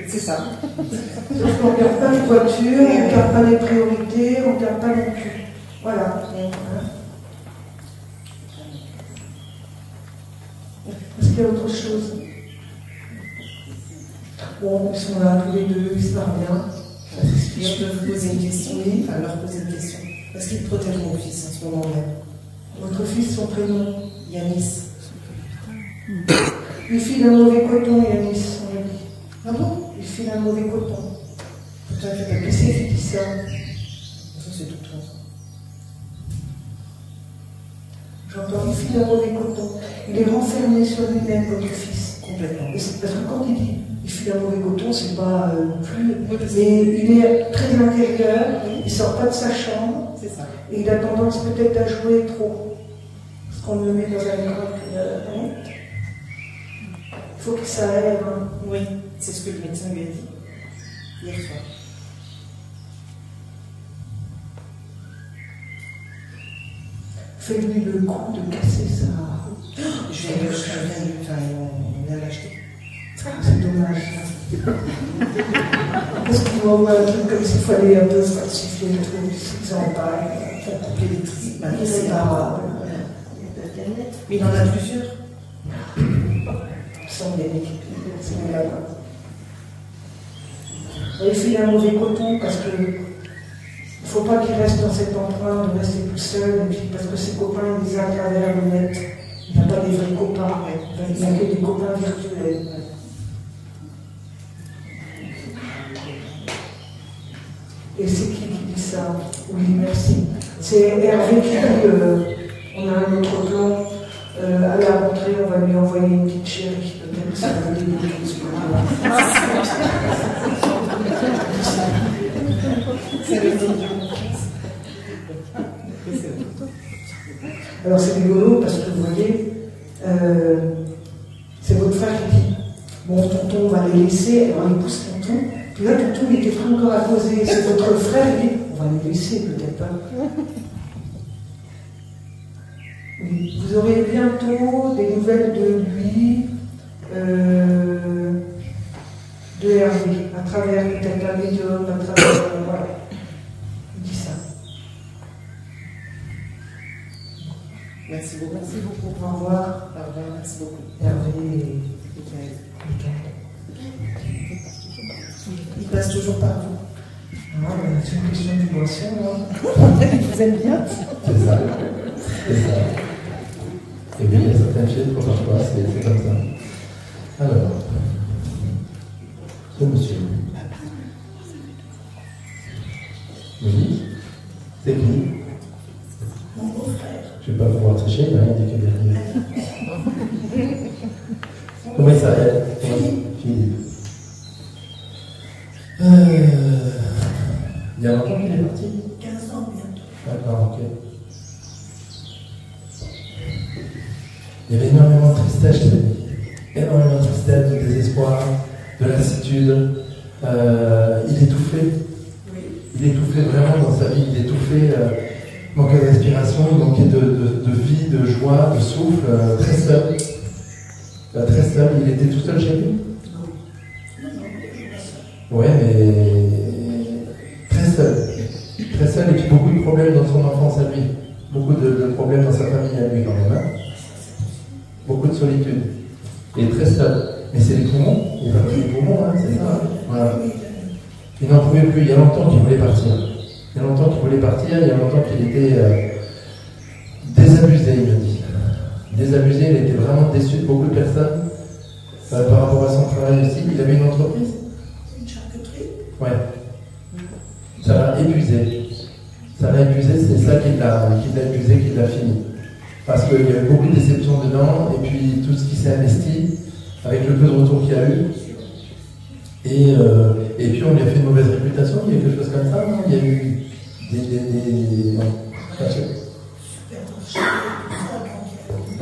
C'est ça. Sauf qu'on ne regarde pas les voitures, on ne regarde pas les priorités, on ne regarde pas non plus. Voilà. Est-ce qu'il y a autre chose? Bon, ils sont là tous les deux, ils se parlent bien. Je peux vous poser une question? Oui. Enfin, leur poser une question. Est-ce qu'ils protègent mon fils en ce moment-là? Votre fils, son prénom? Yanis. Il file un mauvais coton, Yanis, on a dit. Ah bon? Il file un mauvais coton. Tout à fait. Qui c'est qui dit ça? Ça, c'est tout le temps. J'entends, il file un mauvais coton. Il est renfermé sur lui-même, votre fils. Complètement. Et c'est parce que quand il dit il file un mauvais coton, c'est pas non plus. Oui, parce que- Mais il est très intérieur, il sort pas de sa chambre, C'est ça. et il a tendance peut-être à jouer trop. Parce qu'on le met dans un grand. Il faut qu'il s'aère. Hein. Oui, c'est ce que le médecin lui a dit hier soir. Fais-lui le coup de casser ça. Je viens de enfin, on vient de l'acheter. C'est dommage. Parce qu'il m'envoie un truc comme s'il fallait un peu falsifier le truc, s'ils en parlent. Pour couper les trucs. Bah, Il c'est est pas. Mais il en a plusieurs. Sans des équipes, c'est malade. Il file un mauvais coton parce que il ne faut pas qu'il reste dans cet emprunt de rester tout seul, et puis parce que ses copains, ils les a à travers le net. Il n'a pas des vrais copains, il n'y a que des copains virtuels. Et c'est qui dit ça? Oui, merci. C'est Hervé qui dit on a un autre plan. À la rentrée, on va lui envoyer une petite chérie. Peut-être ça va lui donner quelque chose. C'est le nom du Alors c'est rigolo parce que vous voyez, c'est votre frère qui dit bon, tonton, on va les laisser. Alors il pousse tonton. Puis là, tonton, il n'était pas encore à poser. C'est votre frère, il dit on va les laisser, peut-être pas. Oui. Vous aurez bientôt des nouvelles de lui, de Hervé, à travers peut-être un médium, à travers. Voilà. Il dit ça. Merci beaucoup. Merci beaucoup. Au revoir. Au revoir, merci beaucoup. Hervé et Michael. Michael. Il passe toujours par vous. Ah, c'est une question de boisson, là. Il vous aime bien? C'est ça. C'est ça. Et oui, il y a certaines filles qu'on ne marche pas, c'est comme ça. Alors, ce monsieur. Oui. C'est qui? Mon beau-frère. Je ne vais pas pouvoir tricher, mais il dit qu'il y a rien. Comment il s'appelle? Philippe. Il y a longtemps qu'il est parti? 15 ans bientôt. D'accord, ok. Il y avait énormément de tristesse chez lui. Énormément de tristesse, de désespoir, de lassitude. Il étouffait. Oui. Il étouffait vraiment dans sa vie. Il étouffait, manquait de respiration, il manquait de vie, de joie, de souffle, très seul. Très seul. Il était tout seul chez lui? Ouais, mais très seul. Très seul et puis beaucoup de problèmes dans son enfance à lui. Beaucoup de problèmes dans sa famille à lui quand même. Hein. Beaucoup de solitude. Et très seul. Mais c'est les poumons. Il a pris les poumons, hein, c'est ça. Hein. Voilà. Il n'en pouvait plus. Il y a longtemps qu'il voulait partir. Il y a longtemps qu'il voulait partir. Il y a longtemps qu'il était désabusé, il me dit. Désabusé, il était vraiment déçu de beaucoup de personnes par rapport à son travail aussi. Il avait une entreprise. Une charcuterie. Ouais. Ça l'a épuisé. Ça l'a épuisé, c'est ça qui l'a épuisé, qui l'a fini. parce qu'il y a eu beaucoup de déceptions dedans, et puis tout ce qui s'est investi, avec le peu de retour qu'il y a eu. Et puis on lui a fait une mauvaise réputation, il y a eu quelque chose comme ça, non? Il y a eu des... Non.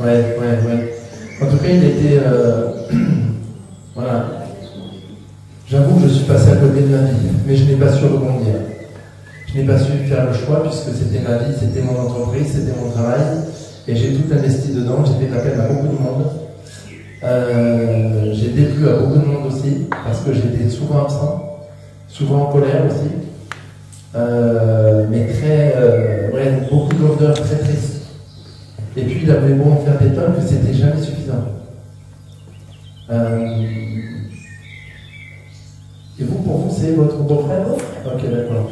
Ouais. En tout cas, il était... voilà. J'avoue que je suis passé à côté de ma vie, mais je n'ai pas su rebondir. Je n'ai pas su faire le choix, puisque c'était ma vie, c'était mon entreprise, c'était mon travail, et j'ai tout investi dedans, j'ai fait de la peine à beaucoup de monde. J'ai déplu à beaucoup de monde aussi, parce que j'étais souvent absent, souvent en colère aussi, mais beaucoup de lourdeur, très triste. Et puis il avait beau en faire des tonnes que c'était jamais suffisant. Et vous, pour vous, c'est votre beau-frère? Ok, d'accord.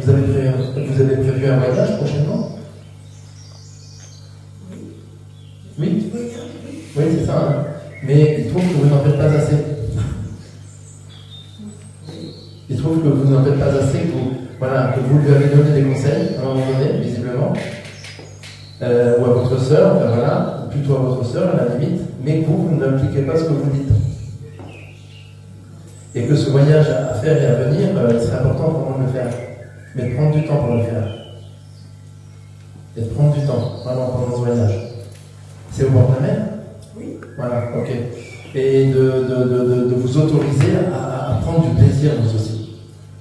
Vous avez prévu un voyage prochainement? Oui? Oui, c'est ça. Hein. Mais il trouve que vous n'en faites pas assez. Il trouve que vous n'en faites pas assez, que vous lui avez donné des conseils à un moment donné, visiblement. Ou à votre sœur, plutôt à votre sœur à la limite, mais que vous n'appliquez pas ce que vous dites. Et que ce voyage à faire et à venir, il serait important pour moi de le faire. Mais de prendre du temps pour le faire. Et de prendre du temps, vraiment, pendant ce voyage. C'est au bord de la mer? Oui. Voilà, ok. Et de vous autoriser à prendre du plaisir, vous aussi.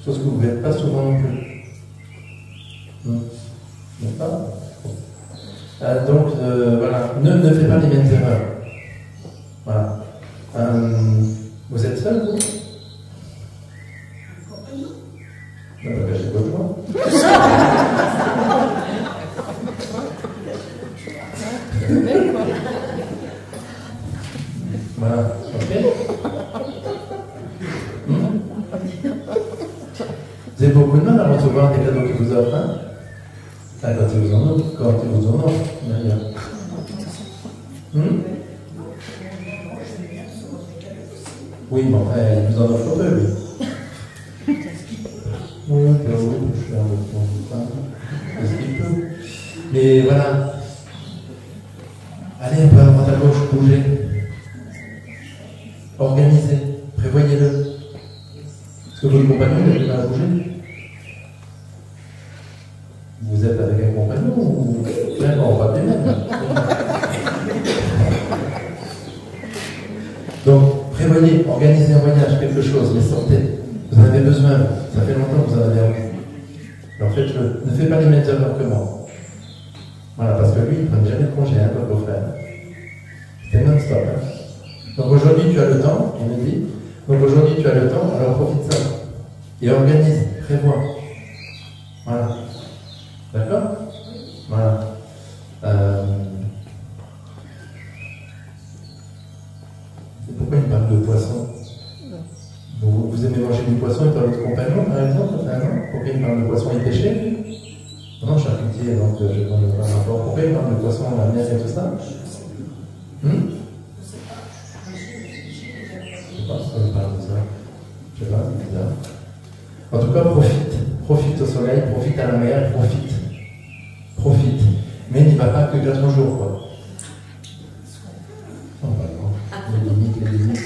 Chose que vous ne faites pas souvent non plus. N'est-ce pas? Donc, voilà, ne faites pas les mêmes erreurs. Voilà. Vous êtes seul, vous? Ne pas cacher votre joie. Voilà, ok. Vous avez beaucoup de mal à recevoir des cadeaux qui vous offrent, hein? Quand ils vous en offrent, d'ailleurs. Oui, bon, il vous en offre peu, oui. Oui, je suis un peu est-ce qu'il peut? Mais voilà. Allez un peu à droite à gauche, bougez. Organisez, prévoyez-le. Est-ce que votre compagnon il a du mal à bouger? Vous êtes avec un compagnon ou on va bien même. Donc, prévoyez, organisez un voyage, quelque chose, mais sortez. Vous en avez besoin, ça fait longtemps que vous en avez envie. Alors faites-le. Ne faites pas les mêmes erreurs que moi. Voilà, parce que lui, il ne prend jamais de congé, hein, votre beau-frère. C'était non-stop. Hein. Donc aujourd'hui, tu as le temps, il me dit. Donc aujourd'hui, tu as le temps, alors profite de ça. Et organise, prévois. Voilà. D'accord? Voilà. Pourquoi il parle de poisson? Vous aimez manger du poisson et pas votre compagnon, par exemple? Pourquoi il parle de poisson et pêcher? Non, charcutier, donc je ne sais pas rapport. Pourquoi il parle de poisson, la mer et tout ça? Je ne sais pas pourquoi il parle de ça. Je ne sais pas, c'est bizarre. En tout cas, profite au soleil, profite à la mer, profite. Mais n'y va pas que 4 jours, quoi. Non, pas non. Les limites.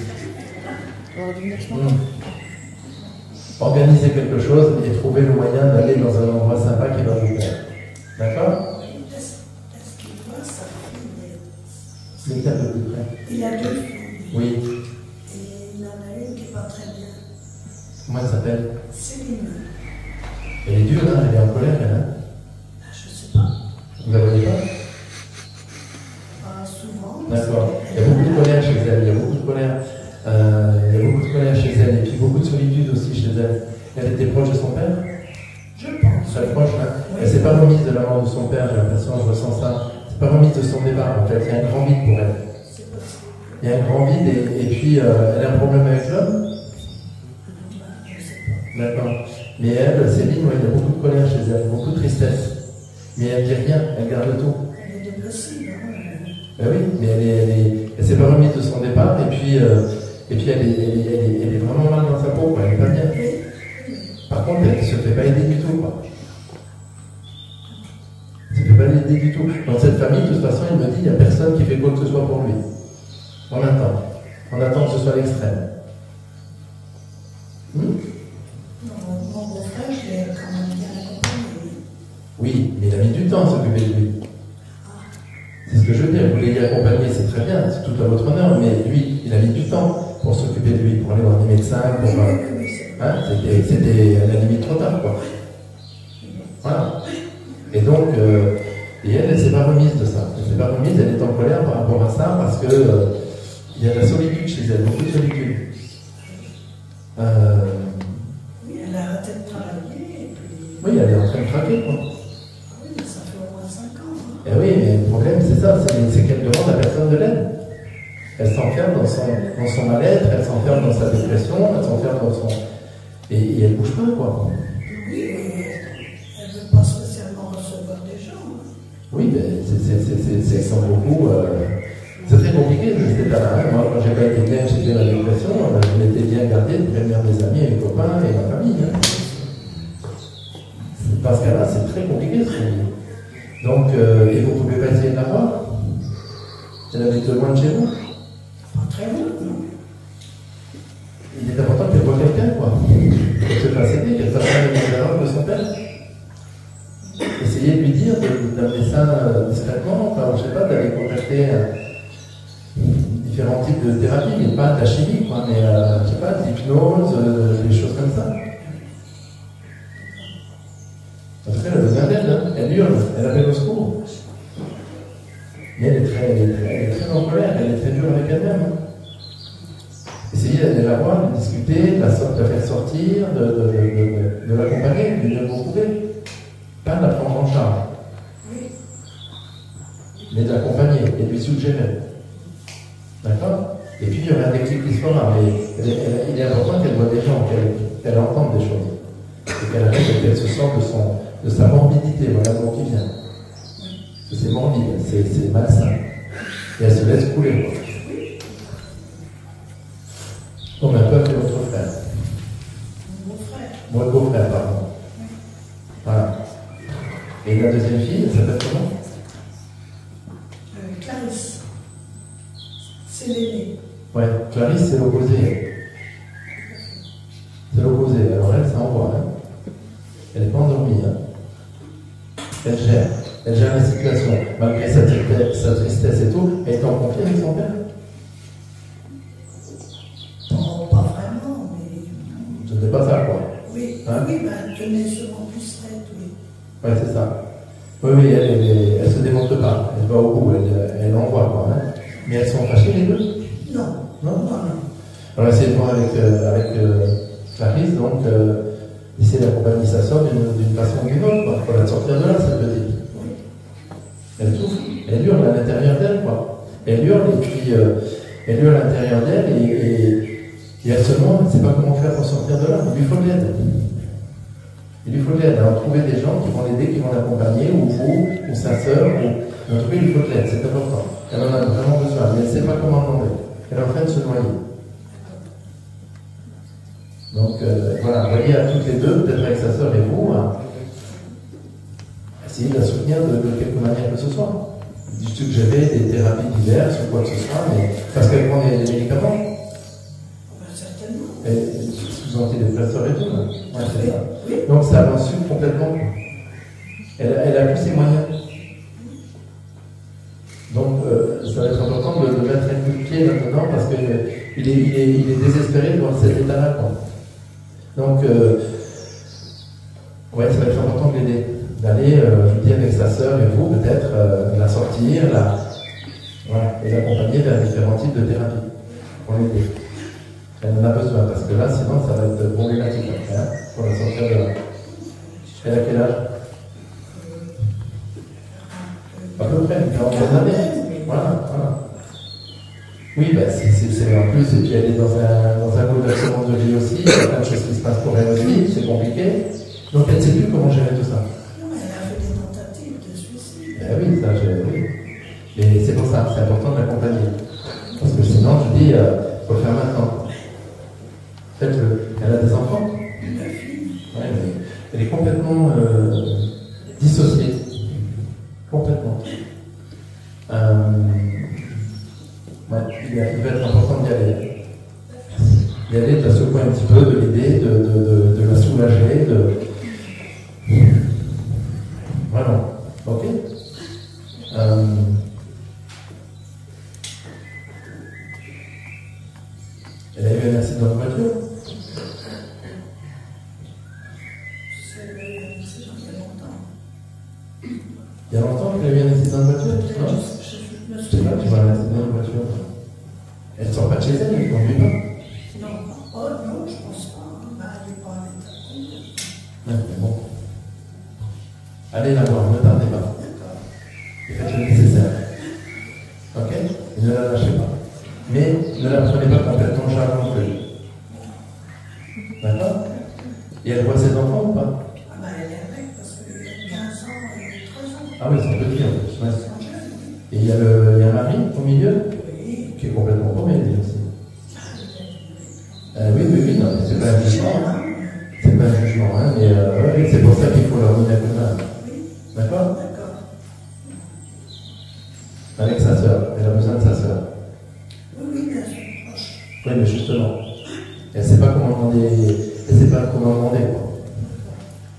Organisez quelque chose et trouvez le moyen d'aller dans un endroit sympa qui va vous plaire. D'accord? Est-ce qu'il voit sa fille? Mettez un peu plus près. Il a 2 filles. Oui. Et il en a une qui n'est pas très bien. Comment elle s'appelle? Céline. Elle est dure, hein? Elle est en colère, elle, hein? Je ne sais pas. Vous la voyez pas? Pas souvent. D'accord. Il y a beaucoup de colère chez elle, il y a beaucoup de colère. Chez elle, et puis beaucoup de solitude aussi chez elle. Elle était proche de son père? Je pense. Très proche, hein? Elle s'est pas remise de la mort de son père, j'ai l'impression, je ressens ça. Elle s'est pas remise de son départ, en fait. Il y a un grand vide pour elle. C'est possible. Il y a un grand vide, et puis elle a un problème avec l'homme? Je ne sais pas. D'accord. Mais elle, Céline, il y a beaucoup de colère chez elle, beaucoup de tristesse. Mais elle dit rien, elle garde tout. Elle est dépressive, hein? Ben oui, mais elle s'est pas remise de son départ, et puis elle est vraiment mal dans sa peau, quoi, elle est pas bien. Par contre, elle ne se fait pas aider du tout, quoi. Elle ne se fait pas aider du tout. Dans cette famille, de toute façon, il me dit, il n'y a personne qui fait quoi que ce soit pour lui. On attend. On attend que ce soit l'extrême. Mon beau-frère, je l'ai quand même bien accompagné. Oui, mais il a mis du temps à s'occuper de lui. C'est ce que je veux dire. Vous voulez l'y accompagner, c'est très bien, c'est tout à votre honneur, mais lui, il a mis du temps pour s'occuper de lui, pour aller voir des médecins, pour. Hein, c'était à la limite trop tard, quoi. Voilà. Et donc, et elle s'est pas remise de ça. Elle s'est pas remise, elle est en colère par rapport à ça, parce que il y a de la solitude chez elle, beaucoup de solitude. Oui, elle a arrêté de travailler, et puis. Oui, elle est en train de craquer, quoi. Oui, mais ça fait au moins 5 ans. Hein. Et oui, mais le problème, c'est ça, c'est qu'elle demande à personne de l'aide. Elle s'enferme dans son mal-être, elle s'enferme dans sa dépression, elle s'enferme dans son. Et elle ne bouge pas, quoi. Oui, mais elle ne veut pas spécialement recevoir des gens. Hein. Oui, mais c'est sans beaucoup. C'est très compliqué de rester là. Hein. Moi, quand j'ai pas été bien, j'étais dans la dépression, je m'étais bien gardé de prévenir mes amis, mes copains et ma famille. Hein. Parce que là, c'est très compliqué ce qu'on dit. Donc, et vous ne pouvez pas essayer de la voir. Elle habite loin de chez vous. Pas très loin, non. Il est important qu'elle voit quelqu'un, quoi. Qu'elle se fasse aider, qu'elle fasse pas les erreurs de son père. Essayez de lui dire, d'amener ça discrètement, enfin, je sais pas, d'aller contacter différents types de thérapies, mais pas de la chimie, quoi, mais je sais pas, de l'hypnose, des choses comme ça. En tout cas, elle a besoin d'aide, hein. Elle hurle, elle appelle au secours. Mais elle est très en colère, elle est très dure avec elle-même. Hein. Essayez d'aller la voir, de discuter, de la faire sortir, de l'accompagner, du mieux que vous pouvez. Pas de la prendre en charge. Mais de l'accompagner et de lui suggérer. D'accord? Et puis il y aura un déclic qui se fera, mais il est important qu'elle voit des gens, qu'elle entende des choses. Et qu'elle arrive, qu'elle se sorte de sa morbidité, voilà le mot qui vient. Parce que c'est morbide, c'est malsain. Et elle se laisse couler. Comme un peu avec votre frère. Mon beau-frère. Moi, le beau-frère, pardon. Voilà. Et la deuxième fille, elle s'appelle comment? Clarisse. C'est l'aînée. Ouais, Clarisse, c'est l'opposé. C'est l'opposé. Alors elle, ça envoie. Hein. Elle n'est pas endormie. Hein. Elle gère la situation. Malgré sa tristesse et tout, elle est en conflit avec son père. Non, pas vraiment, mais. Ce n'est pas ça, quoi. Oui, Hein? oui, ben, elle tenait sûrement plus raide, oui. Ouais, c'est ça. Oui, elle ne se démonte pas. Elle va au bout, elle envoie, quoi. Hein. Mais elles sont fâchées, les deux? Non. Non? Non, non. On va essayer de voir avec Clarisse, donc, essayer d'accompagner sa soeur d'une façon ou d'une autre, quoi, pour la sortir de là, cette petite. Elle souffre, elle hurle à l'intérieur d'elle, quoi. Elle hurle, et puis, elle hurle à l'intérieur d'elle, et elle se demande, elle ne sait pas comment faire pour sortir de là. Il lui faut de l'aide. Il lui faut de l'aide. Alors, trouver des gens qui vont l'aider, qui vont l'accompagner, ou vous, ou sa sœur, ou. En tout cas, il lui faut de l'aide, c'est important. Elle en a vraiment besoin, mais elle ne sait pas comment demander. Elle est en train de se noyer. Donc voilà, voyez à toutes les deux, peut-être avec sa sœur et vous, essayez de la soutenir de quelque manière que ce soit. Suggérer des thérapies diverses ou quoi que ce soit, mais parce qu'elle prend des médicaments. Certainement. Et sous antidépresseurs et tout. Là. Ouais, c'est ça. Oui. Donc ça avance complètement. Elle a plus ses moyens. Donc ça va être important de mettre un coup de pied maintenant parce qu'il est désespéré de voir cet état-là. Donc, ouais, ça va être important de l'aider. D'aller, je vous dis, avec sa sœur et vous, peut-être, la sortir, voilà, et l'accompagner vers différents types de thérapies pour l'aider. Elle en a besoin, parce que là, sinon, ça va être problématique après, hein, pour la sortir de là. Elle a quel âge? À peu près, une quarantaine d'années. Voilà. Oui, ben, c'est en plus, et puis elle est dans un bouleversement de vie aussi, il y a plein de choses qui se passent pour elle aussi, c'est compliqué. Donc elle ne sait plus comment gérer tout ça. Non, elle a fait des tentatives de suicide. Oui, oui. Et c'est pour ça, c'est important de l'accompagner. Parce que sinon, je dis, il faut le faire maintenant. Faites-le. Elle a des enfants? Une fille. Oui, mais Elle est complètement dissociée. Complètement. Ouais, il va être important d'y aller. D'y aller, de la secouer un petit peu, de l'aider, de la soulager, Vraiment. Ok. Elle a eu un accident de voiture? Il y a longtemps qu'elle a eu un accident de voiture? Non? Je sais pas, tu vois un accident de voiture. Elle ne sort pas de chez elle, elle ne conduit pas? Non, oh non, je pense pas. Bah, elle n'est pas en état. Bon. Allez la voir, ne tardez pas. Et faites le nécessaire. Ok? Et ne la lâchez pas. Mais ne la prenez pas complètement en charge non plus. D'accord? Et elle voit ses enfants ou pas? Ah bah elle est avec parce qu'il y a 15 ans et 3 ans. Ah oui, ils sont petits en plus. Ouais. Et il y a un mari au milieu qui est complètement paumé, lui aussi. Oui, non, mais c'est pas un jugement. C'est pas un jugement, hein, mais oui, c'est pour ça qu'il faut leur donner un coup de main. D'accord? Avec sa sœur. Elle a besoin de sa sœur. Oui, bien sûr. Oui, mais justement, elle ne sait pas comment demander, quoi.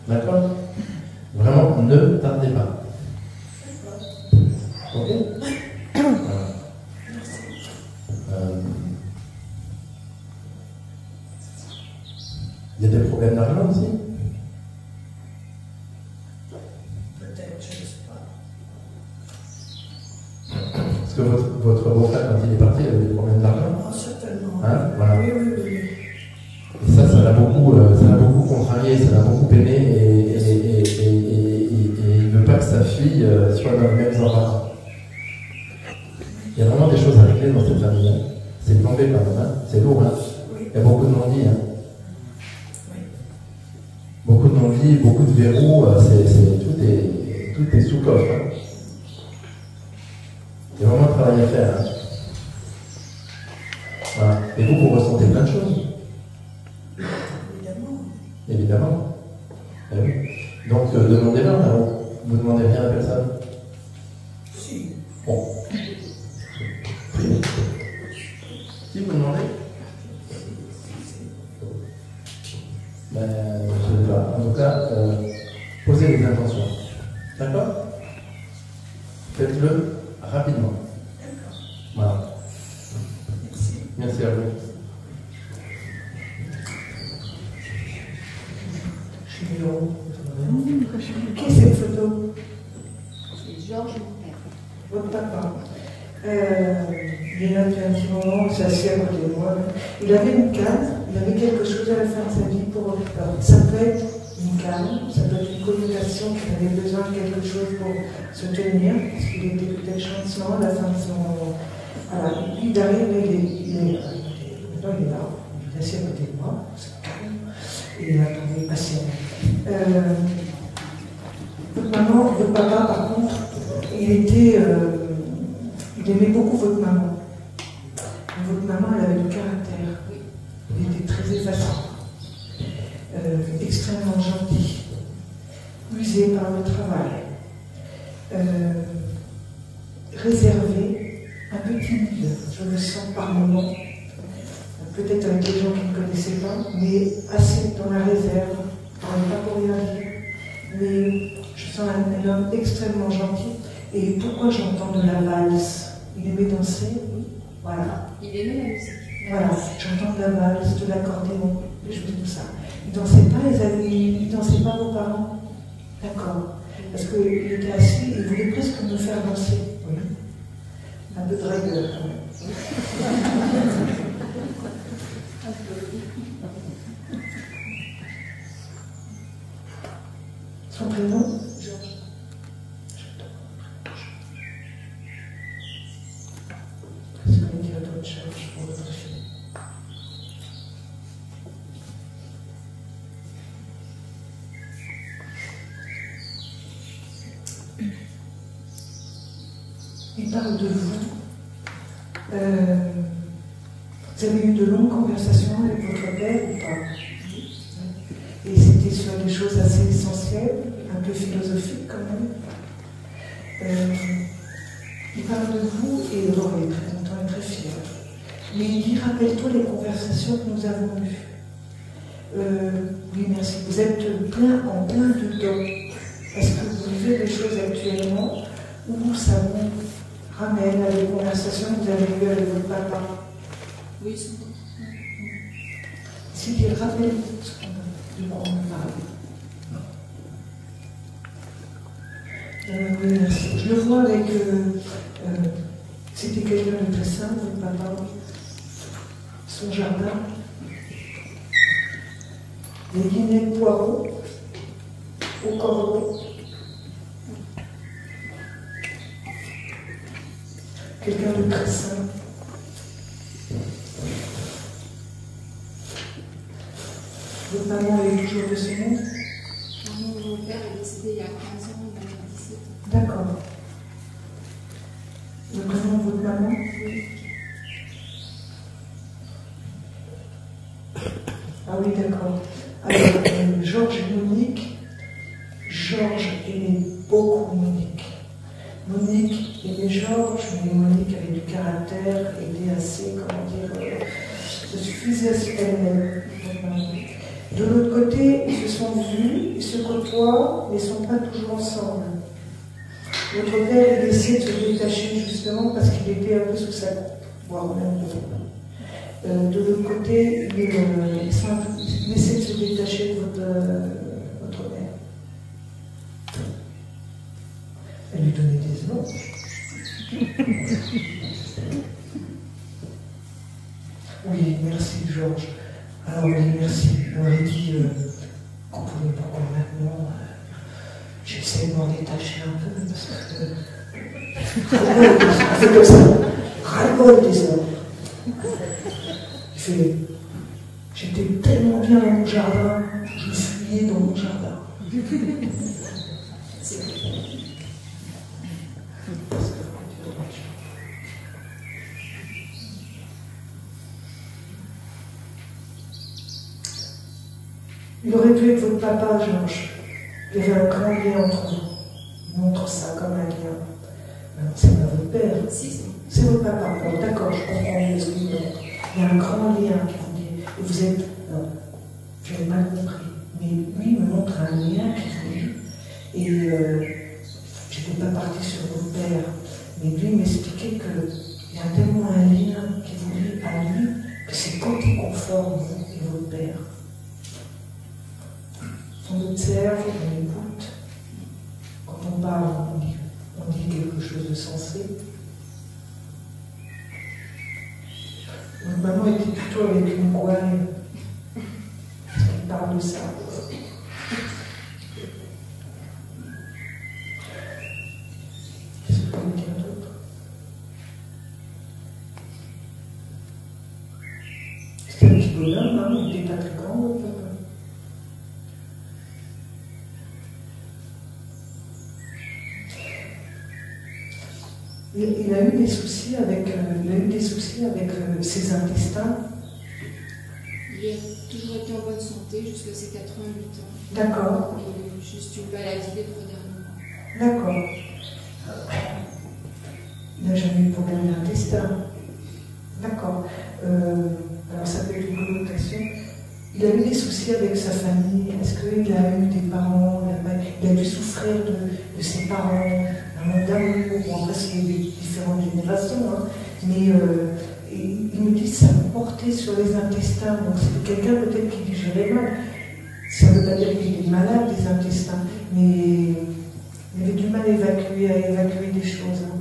D'accord? Vraiment, ne tardez pas. Ok? Voilà. Il y a des problèmes d'argent aussi? Peut-être, je ne sais pas. Parce que votre beau-frère, quand il est parti, il avait des problèmes d'argent? Oh, certainement. Hein? Voilà. Oui. Et ça l'a beaucoup contrarié, ça l'a beaucoup peiné, et il ne veut pas que sa fille soit dans les mêmes embarras. Il y a vraiment des choses à régler dans cette famille. Hein. C'est plombé quand même, hein. C'est lourd. Hein. Il y a beaucoup de non-dits. Hein. Beaucoup de non-dits, beaucoup de verrous, tout est sous coffre. Hein. Il y a vraiment un travail à faire. Hein. Voilà. Et vous ressentez plein de choses. Évidemment. Eh oui. Donc, demandez-leur là-haut. Vous ne demandez rien à personne. Si. Bon. Si vous demandez? Ben, je ne sais pas. En tout cas, posez les intentions. D'accord? Faites-le rapidement. Voilà. Merci à vous. Qui est cette photo? C'est Georges, mon père. Votre papa. Il est là depuis un petit moment, c'est assis à côté de moi. Il avait une canne, il avait quelque chose à la fin de sa vie pour. Ça peut être une canne, ça peut être une connotation qu'il avait besoin de quelque chose pour se tenir, parce qu'il était peut-être chancelant à la fin de son. Voilà, lui derrière, il est là, il est assis à côté de moi, c'est calme, et il attendait patiemment. Votre papa, par contre, il aimait beaucoup votre maman. Votre maman, elle avait du caractère. Il était très effacé, extrêmement gentil, usé par le travail, réservé, un peu timide, je le sens par moments. Peut-être avec des gens qui ne connaissaient pas, mais assez dans la réserve, pas pour rien dire. Mais je sens un homme extrêmement gentil. Et pourquoi j'entends de la valse? Il aimait danser, oui. Voilà. Il aimait la musique. Voilà, j'entends de la valse, de l'accordéon, des choses comme ça. Il dansait pas, ils dansaient pas vos parents? D'accord. Parce qu'il était assis, il voulait presque me faire danser. Oui. Un peu de rigueur quand même. Son prénom? Georges. Est-ce qu'on peut dire d'autres choses pour votre fille? Il parle de vous. Vous avez eu de longues conversations avec votre père ou pas? Et c'était sur des choses assez existentielle, un peu philosophique quand même. Il parle de vous, et alors il est très content et très fier. Mais il dit, rappelle-toi les conversations que nous avons eues. Oui, merci. Vous êtes en plein dedans. Est-ce que vous vivez des choses actuellement où ça vous ramène à des conversations que vous avez eues avec votre papa? Oui, souvent. Si il rappelle ce de quoi on parle. Oui, merci. Je le vois avec. C'était quelqu'un de très simple, votre papa. Son jardin. Les guinées de poireaux au corbeau. Quelqu'un de très simple. Votre maman est toujours de ce monde? Mon père est décédé il y a 15 ans, il en a 17 ans. D'accord. Le prénom de votre maman? Oui. Ah oui, d'accord. Alors, Georges et Monique, Georges aimait beaucoup Monique. Monique aimait Georges, mais Monique avait du caractère, était assez, comment dire, se suffisait à elle-même. De l'autre côté, ils se sont vus, ils se côtoient, mais ils ne sont pas toujours ensemble. Votre père est essayé de se détacher justement parce qu'il était un peu sous sa coupe, voire même de l'autre côté, il essaie de se détacher de votre mère. Elle lui donnait des noms. Oui, merci Georges. Alors oui, merci. On aurait dit qu'on pouvait pourquoi maintenant. J'essaie de m'en détacher un peu parce que. On fait comme ça. Ras-le-bol des hommes. Il fait. J'étais tellement bien dans mon jardin, je me fuyais dans mon jardin. C'est vrai. Il aurait pu être votre papa, Georges. Il y avait un grand lien entre vous. Il montre ça comme un lien. C'est pas votre père. Si, c'est votre papa. Alors, d'accord, je comprends mieux ce qu'il montre. Il y a un grand lien qui vous dit. Et vous êtes. Non, je n'ai pas compris. Mais lui me montre un lien qui vous dit. Et je n'étais pas partie sur votre père. Mais lui m'expliquait qu'il y a tellement un lien qui vous lie à lui que c'est quand il conforme vous et votre père. On observe, on écoute. Quand on parle, on dit quelque chose de sensé. Donc, maman était plutôt avec une gouaille. Elle parle de ça. Qu'est-ce que vous pouvez dire d'autre? C'était un petit bonhomme, hein, il n'était pas très grand, votre papa. Il a eu des soucis avec, ses intestins. Il a toujours été en bonne santé jusqu'à ses 88 ans. D'accord. Il a eu juste une maladie les 3 derniers mois. D'accord. Il n'a jamais eu de problème d'intestin. D'accord. Alors ça peut être une connotation. Il a eu des soucis avec sa famille. Est-ce qu'il a eu des parents? Il a dû souffrir de ses parents, un manque d'amour. Bon, après, c'est différentes générations. Hein. Mais il me dit que ça me portait sur les intestins. Donc c'est quelqu'un peut-être qui digérait mal. Ça ne veut pas dire qu'il est malade des intestins. Mais il avait du mal à évacuer des choses. Hein.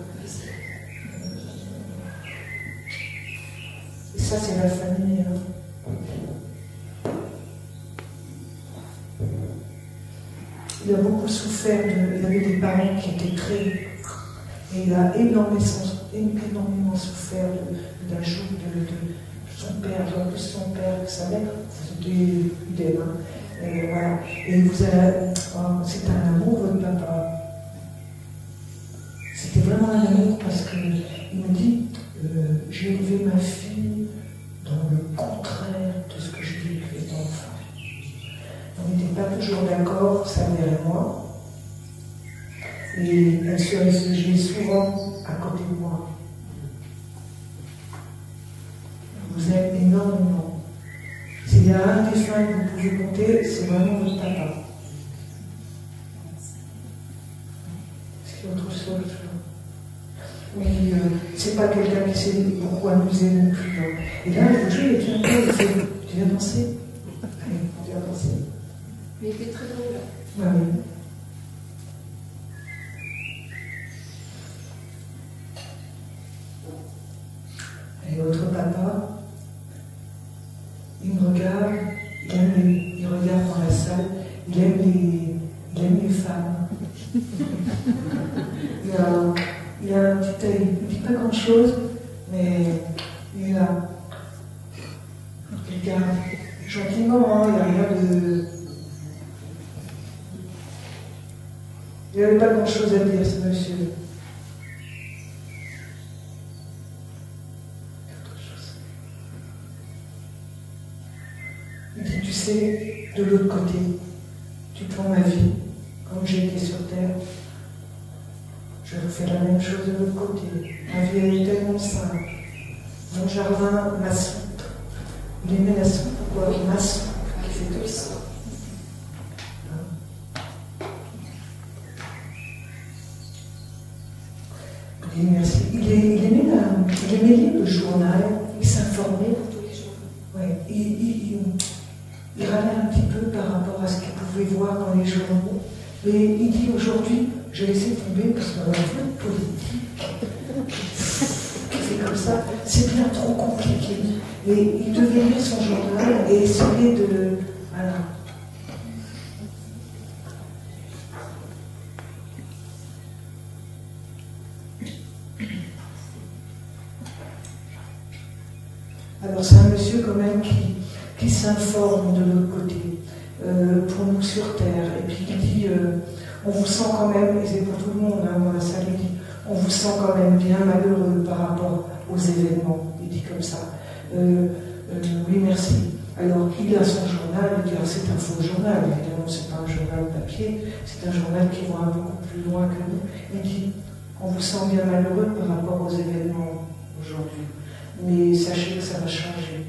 Et ça, c'est la famille. Hein. Il a beaucoup souffert, il avait des parents qui étaient très... Et il a énormément souffert de la joue de son père, en plus son père, sa mère, c'était idem. Hein. Et voilà. Et c'est un amour, votre papa. C'était vraiment un amour parce qu'il me dit, j'ai élevé ma fille dans le contraire de ce que j'ai vécu étant enfant. On n'était pas toujours d'accord, sa mère et moi. Et elle se réfugie souvent à côté de moi. Je vous aime énormément. S'il y a un défunt que vous pouvez compter, c'est vraiment votre papa. Est-ce qu'il y a autre chose? Oui, c'est pas quelqu'un qui sait beaucoup amuser non plus. Hein. Et là, le jeu est bien fait. Tu viens danser? Allez, on vient danser. Mais il était très drôle. Ouais, oui. Et votre papa, il me regarde, il regarde dans la salle, il aime les femmes. Il a un petit œil, il ne dit pas grand chose, mais il est là. Il regarde gentiment, il n'y a rien de. Il n'avait pas grand chose à dire, ce monsieur. Il dit, tu sais, de l'autre côté, tu prends ma vie, comme j'ai été sur terre. Je refais la même chose de l'autre côté. Ma vie, elle est tellement simple. Mon jardin, ma soupe. Il aimait la soupe ou quoi? Ma soupe. Qui fait tout ça. Oui, merci. Il aimait lire le journal, il s'informait. Ouais, il râlait un petit peu par rapport à ce qu'il pouvait voir dans les journaux. Et il dit aujourd'hui, j'ai laissé tomber parce qu'on a un politique qui fait comme ça, c'est bien trop compliqué. Et il devait lire son journal et essayer de. Voilà. Alors c'est un monsieur quand même qui s'informe de l'autre côté, pour nous sur Terre, et puis il dit, on vous sent quand même, et c'est pour tout le monde, hein, dans la salle, il dit, on vous sent quand même bien malheureux par rapport aux événements, il dit comme ça. Oui, merci. Alors il a son journal, il dit, c'est un faux journal, évidemment c'est pas un journal papier, c'est un journal qui voit beaucoup plus loin que nous. Il dit, on vous sent bien malheureux par rapport aux événements aujourd'hui. Mais sachez que ça va changer.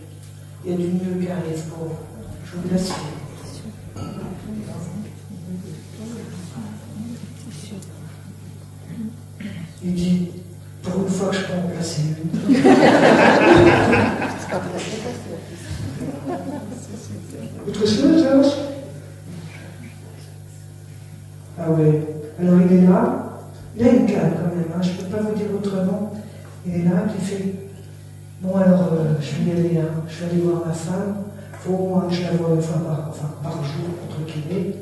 Il y a du mieux qui arrive pour vous. Je vous l'assure. Il dit, pour une fois que je peux en placer une. Autre chose, Georges? Ah oui. Alors il est là. Il a une canne quand même, hein. Je ne peux pas vous dire autrement. Il est là, il fait. Bon, alors, je vais y aller, hein. Je vais aller voir ma femme. Il faut au moins que je la voie une fois par jour, entre guillemets.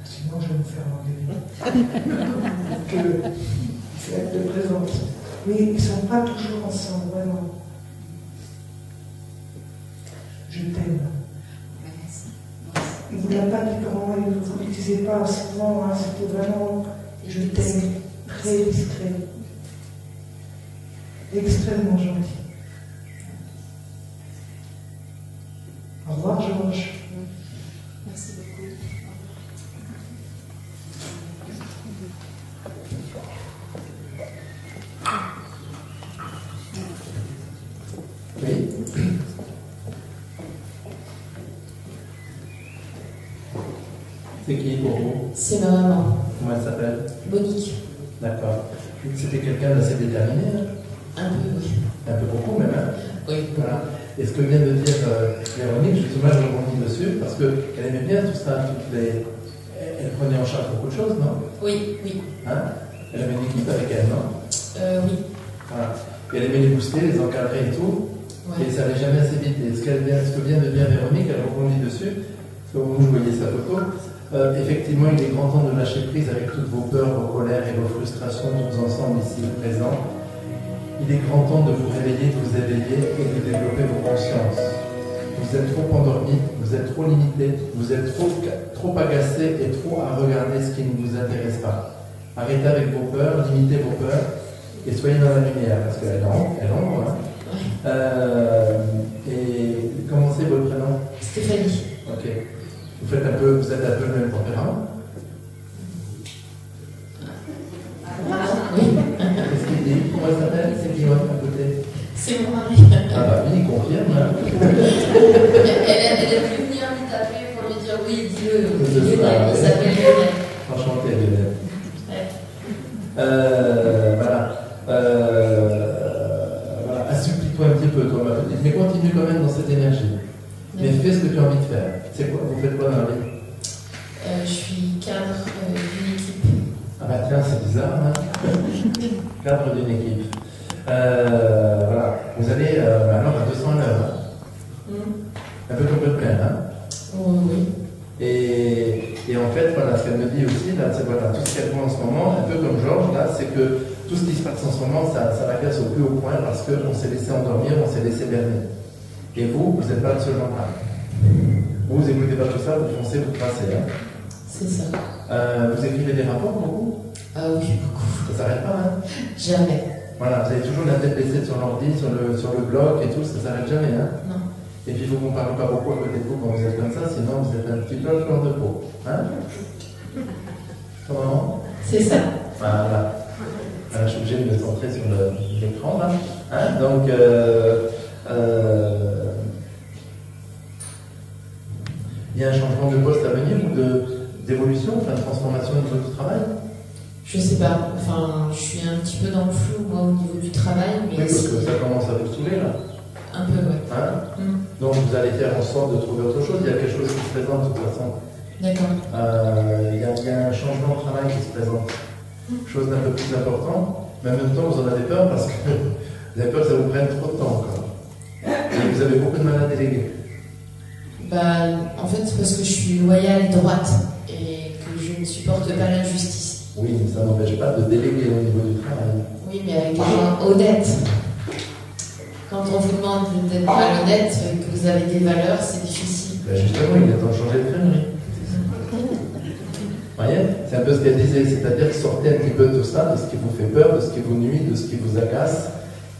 Sinon, je vais me faire engueuler. Donc, c'est acte de présence. Mais ils ne sont pas toujours ensemble, vraiment. Je t'aime. Il ne vous l'a pas dit comment, il ne vous le disait pas souvent, hein. C'était vraiment je t'aime, très discret. Extrêmement gentil. Au revoir, Georges. Merci beaucoup. Oui. C'est qui pour vous? C'est ma maman. Comment elle s'appelle? Monique. D'accord. C'était quelqu'un d'assez déterminé, hein? Un peu, oui. Un peu beaucoup même, hein? Oui. Voilà. Et ce que vient de dire Véronique, justement, je rebondis dessus, parce qu'elle aimait bien tout ça, elle prenait en charge beaucoup de choses, non? Oui, oui. Hein? Elle avait une équipe avec elle, non? Oui. Voilà. Et elle aimait les booster, les encadrer et tout, Ouais. et ça n'allait jamais assez vite. Et ce que vient de dire Véronique, elle rebondit dessus, parce que vous voyez sa photo, effectivement, il est grand temps de lâcher prise avec toutes vos peurs, vos colères et vos frustrations, tous ensemble ici présents. Il est grand temps de vous réveiller, de vous éveiller et de développer vos consciences. Vous êtes trop endormis, vous êtes trop limités, vous êtes trop agacés et trop à regarder ce qui ne vous intéresse pas. Arrêtez avec vos peurs, limitez vos peurs et soyez dans la lumière, parce qu'elle ombre. Hein. Et comment c'est votre prénom? Stéphanie. Ok. Vous êtes un peu le même tempérament? Oui. Qu'est-ce qu'il dit? Comment il s'appelle? C'est qui, à côté? C'est mon mari. Ah bah oui, il confirme. Hein. Elle est plus venir lui taper pour lui dire oui, dis-le. Il s'appelle Lionel. Enchanté, Lionel. Ouais. Voilà. Voilà. Assouplis-toi un petit peu, toi, ma petite. Mais continue quand même dans cette énergie. Mais fais ce que tu as envie de faire. C'est quoi? Vous faites quoi dans la vie? Je suis cadre d'une équipe. Ah bah tiens, c'est bizarre, hein. Cadre d'une équipe. Voilà. Vous allez alors à 200 à l'heure. Hein. Un peu comme votre mère, hein. Oui. Et en fait, voilà, ce qu'elle me dit aussi, là, c'est voilà, tout ce qu'elle voit en ce moment, un peu comme Georges, là, c'est que tout ce qui se passe en ce moment, ça l'agace au plus haut point parce qu'on s'est laissé endormir, on s'est laissé berner. Et vous n'êtes pas de ce genre-là. Vous n'écoutez pas tout ça, vous foncez, vous tracez. Hein. C'est ça. Vous écrivez des rapports beaucoup? Ah oui, beaucoup. Ça ne s'arrête pas, hein? Jamais. Voilà, vous avez toujours la tête baissée sur l'ordi, sur le bloc et tout, ça ne s'arrête jamais, hein? Non. Et puis, il faut qu'on ne parle pas beaucoup à côté de vous quand vous êtes comme ça, sinon vous êtes un petit peu fleur de peau. Hein? Comment? C'est ça. Voilà. Alors, je suis obligé de me centrer sur l'écran, là. Hein? Donc, il y a un changement de poste à venir ou d'évolution, enfin, de transformation au niveau du travail? Je sais pas. Enfin, je suis un petit peu dans le flou, moi, au niveau du travail. Mais oui, parce que ça commence à vous saouler, là. Un peu, ouais. Hein? Donc, vous allez faire en sorte de trouver autre chose. Il y a quelque chose qui se présente, de toute façon. D'accord. Il y a un changement de travail qui se présente. Chose d'un peu plus important. Mais en même temps, vous en avez peur parce que vous avez peur que ça vous prenne trop de temps encore. Et vous avez beaucoup de mal à déléguer. Bah, en fait, c'est parce que je suis loyale et droite et que je ne supporte pas l'injustice. Oui, mais ça n'empêche pas de déléguer au niveau du travail. Oui, mais avec des gens honnêtes. Quand on vous demande d'être malhonnête, que vous avez des valeurs, c'est difficile. Ben justement, il est temps de changer de crèmerie. Vous voyez? C'est un peu ce qu'elle disait, c'est-à-dire sortez un petit peu de tout ça, de ce qui vous fait peur, de ce qui vous nuit, de ce qui vous agace.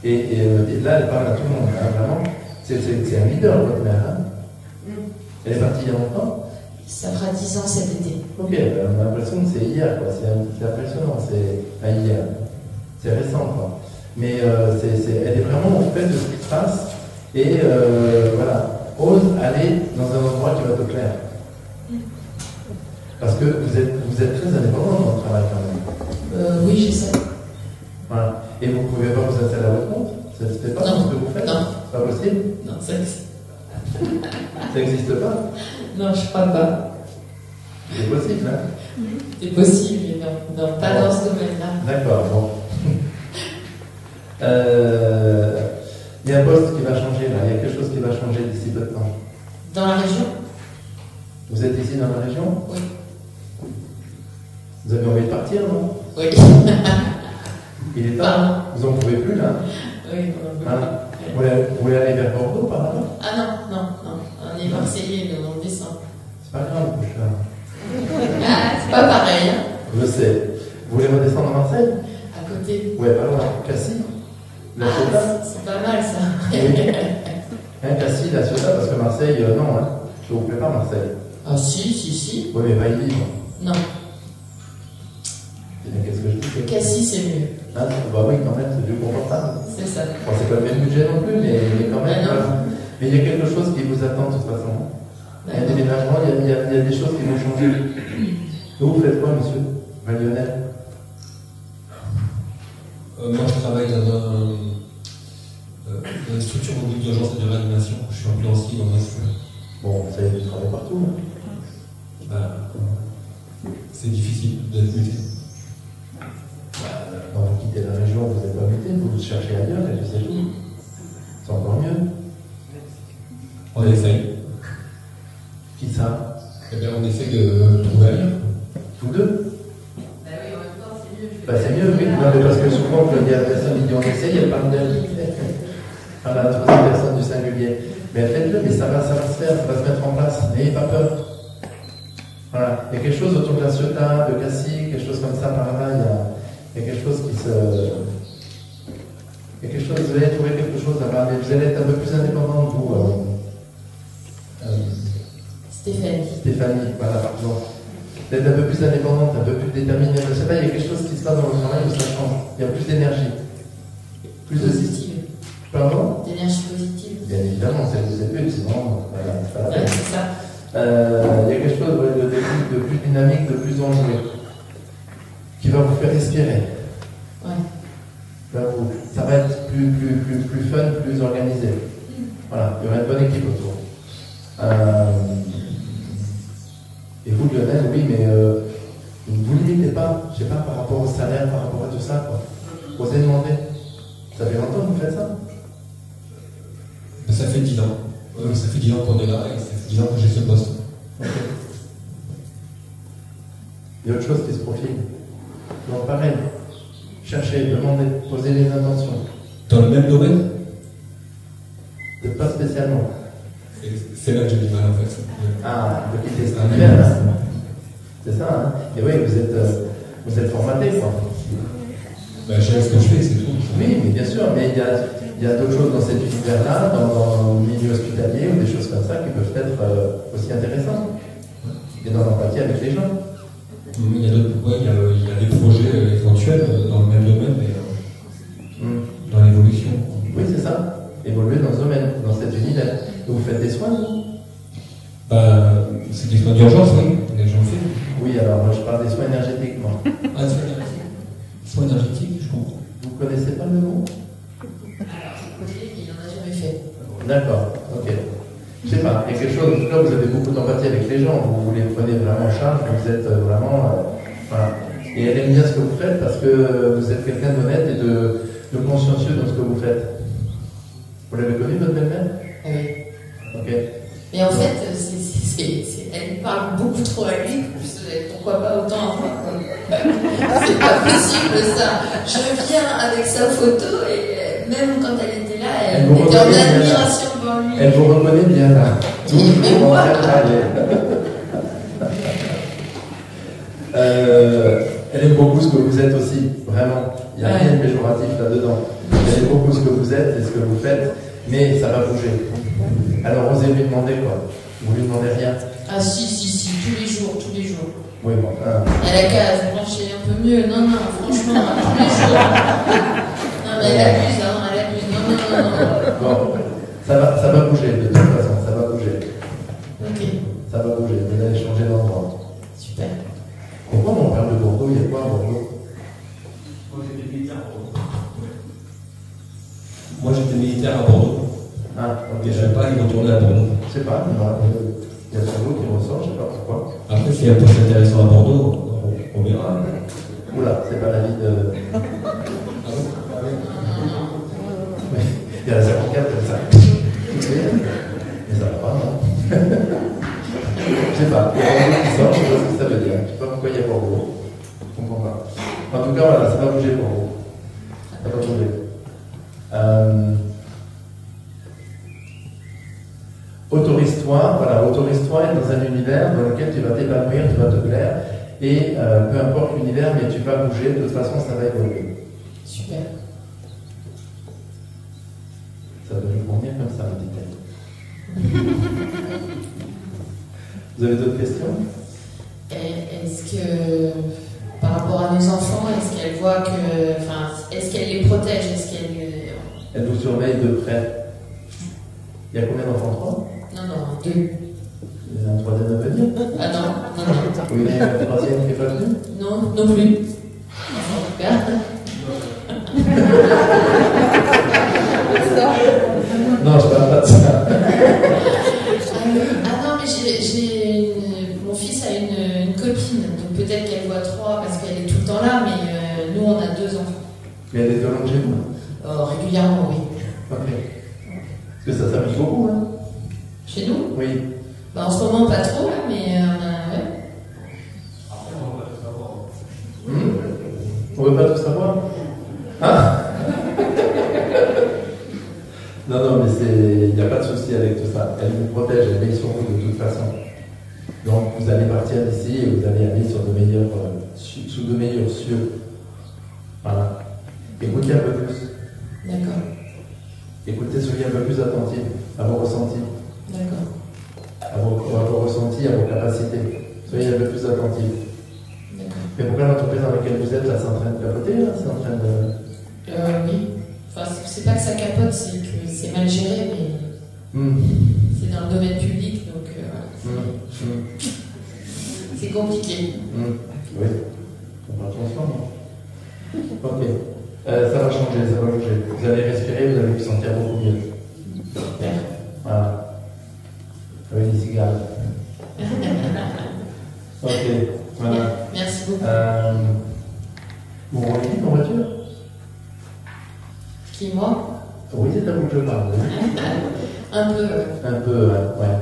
Et là, elle parle à tout le monde, hein, vraiment. C'est un leader, votre mère. Hein? Elle est partie il y a longtemps? Ça fera 10 ans cet été. Ok, ben on a l'impression que c'est hier, quoi. C'est impressionnant, c'est hier. C'est récent, quoi. Mais elle est vraiment au fait de ce qui se passe et voilà, ose aller dans un endroit qui va te plaire. Parce que vous êtes très indépendant dans le travail quand même. Oui, j'essaie. Voilà. Et vous ne pouvez pas vous installer à votre compte? Ça ne se fait pas ce que vous faites? Non. C'est pas possible? Non, ça existe. Ça n'existe pas? Non, je crois pas. C'est possible, hein? C'est possible, mais non, pas dans ce domaine-là. D'accord, bon. Il y a un poste qui va changer là, il y a quelque chose qui va changer d'ici peu de temps. Dans la région? Vous êtes ici dans la région? Oui. Vous avez envie de partir, non? Oui. Il est temps. Vous n'en pouvez plus là? Oui, hein? Vous voulez aller vers Bordeaux par là? Ah non. On est Marseillais, mais on descend. C'est pas grave, je suis là. C'est pas pareil, hein? Je sais. Vous voulez redescendre à Marseille? À côté. Ouais, pas loin. Cassis? La Ciotat? C'est pas mal ça. Oui. Hein, Cassis, la Ciotat, parce que Marseille, non, hein. Ça vous plaît pas Marseille? Ah si. Oui, mais pas y vivre. Non. Qu'est-ce que je dis? Cassis, c'est mieux. Hein, bah oui, quand même, c'est plus confortable. C'est ça. Bon, c'est pas le même budget non plus, mais quand même. Ah non. Mais il y a quelque chose qui vous attend de toute façon. Il y a un déménagement, il y a des choses qui vont changer. Vous faites quoi, monsieur Lionel? Moi, je travaille dans une structure mobile d'urgence et de réanimation. Je suis ambulancier dans un school. Bon, ça y est, tu travailles partout. Hein. Bah, c'est difficile d'être muté. Quand vous quittez la région, vous n'êtes pas muté, vous cherchez ailleurs, et puis c'est tout. C'est encore mieux. On essaye. Qui ça? Eh bien, on essaie de trouver ailleurs. Tous deux? Bah oui, en même temps, c'est mieux. Bah c'est mieux, oui. Non, mais parce que souvent, quand il y a la personne qui dit on essaye, elle parle d'elle. Enfin, la troisième personne du singulier. Mais faites-le, mais ça va se faire, ça va se mettre en place. N'ayez pas peur. Voilà. Il y a quelque chose autour de la Ciotat, de Cassis, quelque chose comme ça par là. Il y a quelque chose qui se. Il y a quelque chose, vous allez trouver quelque chose là-bas, mais vous allez être un peu plus indépendant de vous. Stéphanie, voilà, par exemple. D'être un peu plus indépendante, un peu plus déterminée. Je ne sais pas, il y a quelque chose qui se passe dans le travail où ça change. Il y a plus d'énergie. Plus Positive. Pardon? D'énergie positive. Bien évidemment, c'est le but, sinon, voilà, c'est pas la peine. Ouais, c'est ça. Il y a quelque chose de plus dynamique, de plus enjoué, qui va vous faire respirer. Ouais. Ça va être plus fun, plus organisé. Voilà, il y aura une bonne équipe autour. Et vous, Lionel, oui, mais vous ne limitez pas, je sais pas, par rapport au salaire, par rapport à tout ça, quoi. Osez demander. Ça fait longtemps que vous faites ça? Ça fait 10 ans. Ça fait 10 ans qu'on est là et ça fait 10 ans que j'ai ce poste. Okay. Il y a autre chose qui se profile. Donc pareil, cherchez, demandez, posez les intentions. Dans le même domaine? Peut-être pas spécialement. C'est là que j'ai du mal en fait. Ah, il faut quitter cet univers, hein. C'est ça, hein. Et oui, vous êtes formaté, quoi. Ben, je sais ce que je fais, c'est tout. Oui, mais bien sûr, mais il y a d'autres choses dans cet univers-là, dans le milieu hospitalier ou des choses comme ça qui peuvent être aussi intéressantes. Et dans l'empathie avec les gens. Il y a d'autres, ouais, il y a des projets éventuels dans le même domaine, mais dans l'évolution. Oui, c'est ça. Évoluer dans ce domaine, dans cet univers. Et vous faites des soins, vous? C'est des soins d'urgence, oui. Les gens font. Oui, alors moi je parle des soins énergétiques, moi. Ah, des soins énergétiques. Soins énergétiques, je comprends. Vous connaissez pas le mot? Alors, je connais, mais il n'en a jamais fait. D'accord, ok. Je sais pas, il y a quelque chose, en tout cas vous avez beaucoup d'empathie avec les gens, vous les prenez vraiment en charge, vous êtes vraiment. Voilà. Et elle aime bien ce que vous faites parce que vous êtes quelqu'un d'honnête et de consciencieux dans ce que vous faites. Vous l'avez connu, votre belle-mère? Oui. Ok. Mais en fait, elle parle beaucoup trop à lui, pourquoi pas autant à moi. C'est pas possible ça. Je viens avec sa photo et même quand elle était là, elle était en admiration devant lui. Elle vous reconnaît bien là. Mais moi. Elle aime beaucoup ce que vous êtes aussi, vraiment. Il n'y a rien de péjoratif là-dedans. Elle aime beaucoup ce que vous êtes et ce que vous faites, mais ça va bouger. Alors osez lui demander quoi. Vous lui demandez rien? Ah si, tous les jours. Oui, bon. Elle a qu'à se brancher un peu mieux. Non, franchement, tous les jours. Non, mais elle abuse. Non. Bon, ça va bouger de toute façon, ça va bouger. Ok. Ça va bouger, vous allez changer d'endroit. Super. Pourquoi on parle de Bordeaux? Il y a quoi à Bordeaux? Moi j'étais militaire à Bordeaux. Ah, ok. Et je ne vais pas y retourner à Bordeaux. Je sais pas, il y a le cerveau qui ressort, je sais pas pourquoi. Après, s'il y a un poste intéressant à Bordeaux, on verra. Oula, c'est pas la vie de. Il y a la 54 comme ça. Mais ça va pas, non? Je sais pas. Il y a Bordeaux qui sort, je sais pas ce que ça veut dire. Je sais pas pourquoi il y a Bordeaux. Je comprends pas. En tout cas, voilà, ça va bouger pour vous. Ça va bouger. Autorise-toi, voilà, autorise-toi à être dans un univers dans lequel tu vas t'épanouir, tu vas te plaire, et peu importe l'univers, mais tu vas bouger, de toute façon ça va évoluer. Super. Ça doit nous convenir comme ça, me dit-elle. Vous avez d'autres questions? Est-ce que, par rapport à nos enfants, est-ce qu'elle voit que, enfin, est-ce qu'elle les protège? Elle vous surveille de près. Il y a combien d'enfants? 3? Non, 2. Il y en a un troisième à venir? Ah non. Oui, il y a un troisième qui est pas venu? Non plus. En tout cas. Non, je parle pas de ça. Ah non, mais mon fils a une copine, donc peut-être qu'elle voit 3 parce qu'elle est tout le temps là, mais nous on a 2 enfants. Mais elle est de loin chez vous? Régulièrement, oui. Ok. Parce que ça s'amuse beaucoup, hein? Chez nous? Oui. En ce moment, pas trop, là, mais ouais. On veut pas tout savoir? Hein? Non, mais il n'y a pas de souci avec tout ça. Elle vous protège, elle veille sur vous de toute façon. Donc vous allez partir d'ici et vous allez aller sur sous de meilleurs cieux. Voilà. Écoutez un peu plus. D'accord. Écoutez, soyez un peu plus attentif à vos ressentis. D'accord. À vos ressentis. aussi à vos capacités. Soyez un peu plus attentifs. Mais pourquoi l'entreprise dans laquelle vous êtes, là, c'est en train de capoter, là? C'est en train de... Oui. Enfin, c'est pas que ça capote, c'est que c'est mal géré, mais c'est dans le domaine public, donc c'est compliqué. Oui, on va transformer. Ok. Ça va changer, ça va bouger. Vous allez respirer, vous allez vous sentir beaucoup mieux. Super. Voilà. Avec des cigares. Ok, voilà. Merci beaucoup. Vous roulez vite en voiture? Qui, moi? Oui, c'est à vous que je parle. Un peu. Un peu, ouais.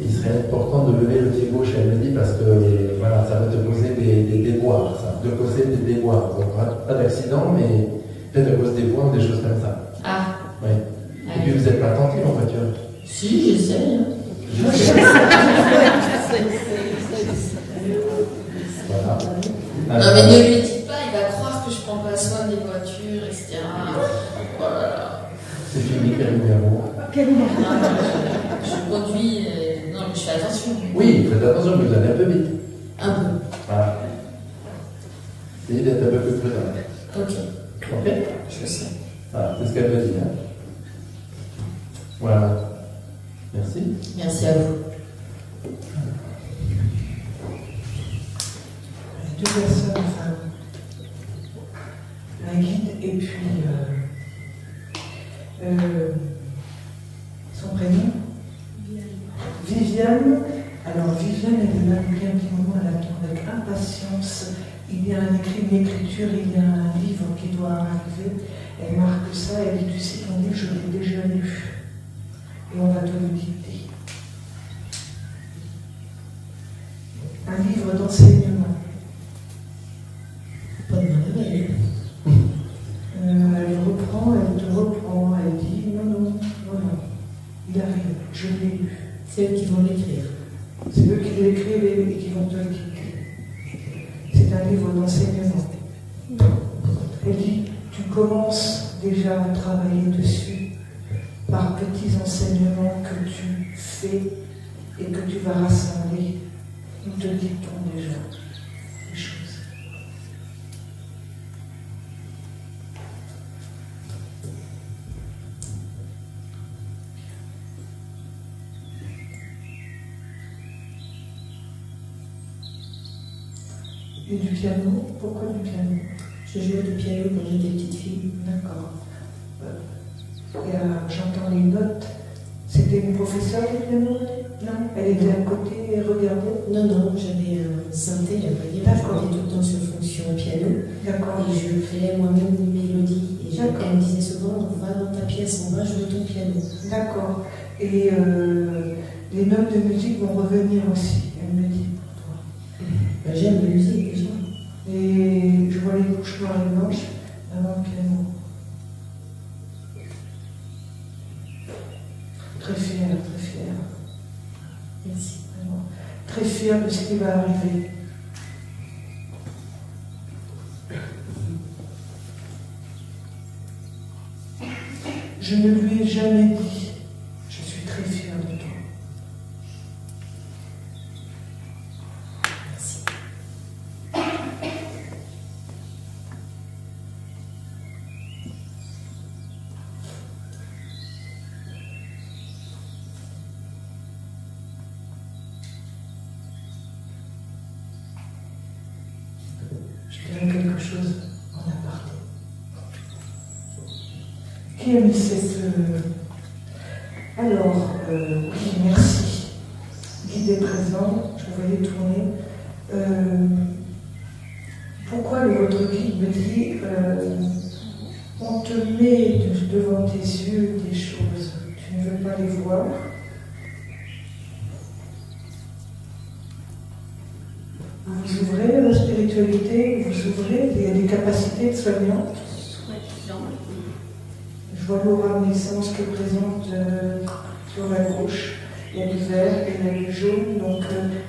Il serait important de lever le pied gauche, elle me dit, parce que voilà, ça va te causer des déboires, ça va te causer des déboires. Donc, pas d'accident, mais peut-être à cause des points ou des choses comme ça. Ah. Oui. Et puis vous n'êtes pas attentif en voiture? Si, j'essaie. Voilà. Non, mais ne lui dites pas, il va croire que je prends pas soin des voitures, etc. Voilà. C'est fini, quel numéro? Je conduis, non, mais je fais attention. Oui, faites attention, mais vous allez un peu vite. Un peu. Voilà. Essayez d'être un peu plus prudent. Ok. Ok? Je sais. Voilà, c'est ce qu'elle me dit. Hein. Voilà. Merci. Merci à vous. Deux personnes, enfin, un guide et puis son prénom Viviane. Alors Viviane, elle est là depuis un petit moment, elle attend avec impatience. Il y a une écriture, il y a un livre qui doit arriver. Elle marque ça, elle dit, tu sais, ton livre, je l'ai déjà lu. Et on va te le dicter. Un livre d'enseignement. Pas de mal. Elle reprend, elle te reprend, elle dit non, il arrive, je l'ai lu. C'est eux qui vont l'écrire. C'est eux qui l'écrivent et qui vont te le dicter. C'est un livre d'enseignement. Elle dit, tu commences déjà à travailler dessus par petits enseignements que tu fais et que tu vas rassembler. Nous te dictons déjà les choses. Et du piano? Pourquoi du piano? Je jouais du piano quand j'étais petite fille. D'accord. J'entends les notes. C'était une professeure de piano? Non. Elle était à côté et regardait? Non, j'avais un synthé, la voyez, je jouais tout le temps sur fonction piano. D'accord. Et je créais moi-même une mélodie. Et elle me disait souvent, va dans ta pièce, on va jouer ton piano. D'accord. Et les notes de musique vont revenir aussi, elle me dit pour toi. J'aime la musique déjà. Et je vois les bouches noires et blanches avant le piano. Très fière, très fière. Merci. Vraiment. Très fière de ce qui va arriver. Je ne lui ai jamais dit, je suis très fière de toi. Merci. Je dirais quelque chose en aparté. Qui a mis cette... Alors, oui, merci. Guide est présent, je vous voyais tourner. Pourquoi votre guide me dit on te met devant tes yeux des choses, tu ne veux pas les voir? Vous vous ouvrez à la spiritualité, vous ouvrez, il y a des capacités soignantes. Je vois l'aura naissance qui est présente sur la gauche. Il y a du vert et il y a du jaune, donc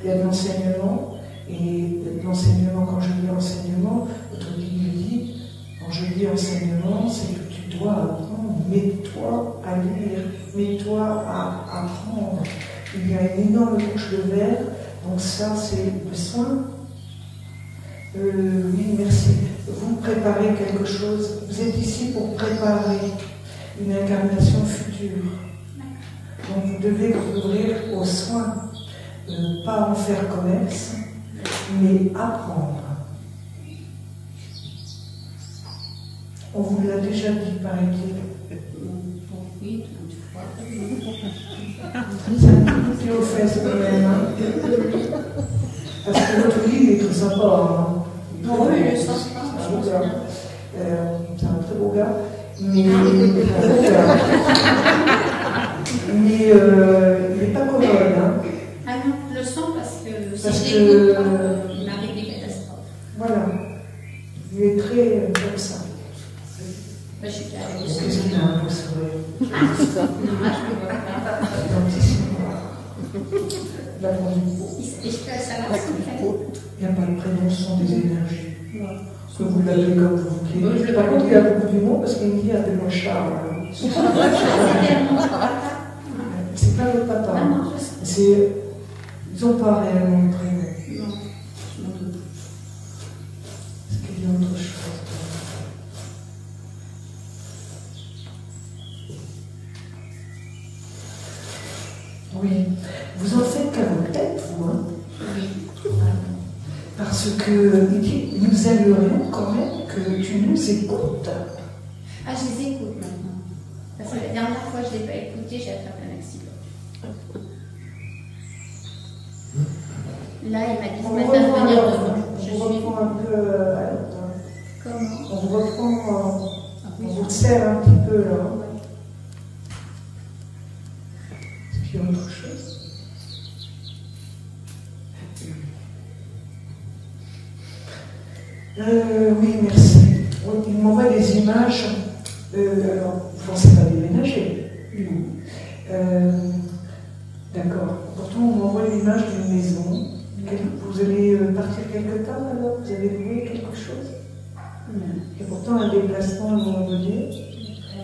il y a de l'enseignement. Et de l'enseignement, quand je dis enseignement, votre guide me dit, quand je dis enseignement, c'est que tu dois apprendre, mets-toi à lire, mets-toi à apprendre. Il y a une énorme couche de verre, donc ça c'est le soin. Oui, merci. Vous préparez quelque chose, vous êtes ici pour préparer une incarnation future. Donc vous devez vous ouvrir aux soins, pas en faire commerce, mais apprendre. On vous l'a déjà dit, paraît-il. Oui, une fois. Ça me fait aux fesses quand même. Hein. Parce que votre livre est très sympa. Hein. Oui, je sens pas. C'est un très beau gars. Mais il n'est pas commode. Hein. Ah non, je le sens parce que Parce si je que- l'écoute, il m'arrive des catastrophes. Voilà. Il est très comme ça. Bah, je suis carrée Qu'est-ce aussi. qu'il a un beau sourire. Non, moi, je ne peux pas. La grande peau. Et je peux ça va, Il n'y a pas de prénom, ce sont des énergies. Que vous l'appelez comme vous voulez. Moi, je le Par contre, prends. il y a beaucoup d'humour parce qu'il me dit appelle-moi Charles. C'est pas votre papa. Ah non, je sais. C'est... Ils n'ont pas réellement de prénom. Non, je m'en doute. Est-ce qu'il y a autre chose? Oui. Vous en faites qu'à votre tête, vous, hein? Oui. Parce que il dit, nous aimerions quand même que tu nous écoutes. Ah, je les écoute maintenant. Parce que la dernière fois, je ne l'ai pas écouté, j'ai attrapé un accident. Là, il m'a dit ce On vous matin de reprend venir alors, devant. on vous reprend un peu à l'autre, hein. Comment On vous reprend, on vous serre un petit peu là. Est-ce qu'il y a autre chose? Oui, merci. Il m'envoie des images. Alors, vous ne pensez pas déménager? Non. D'accord. Pourtant, on m'envoie l'image d'une maison. Vous allez partir quelque part alors? Vous avez loué quelque chose? Et pourtant, un déplacement à un moment donné.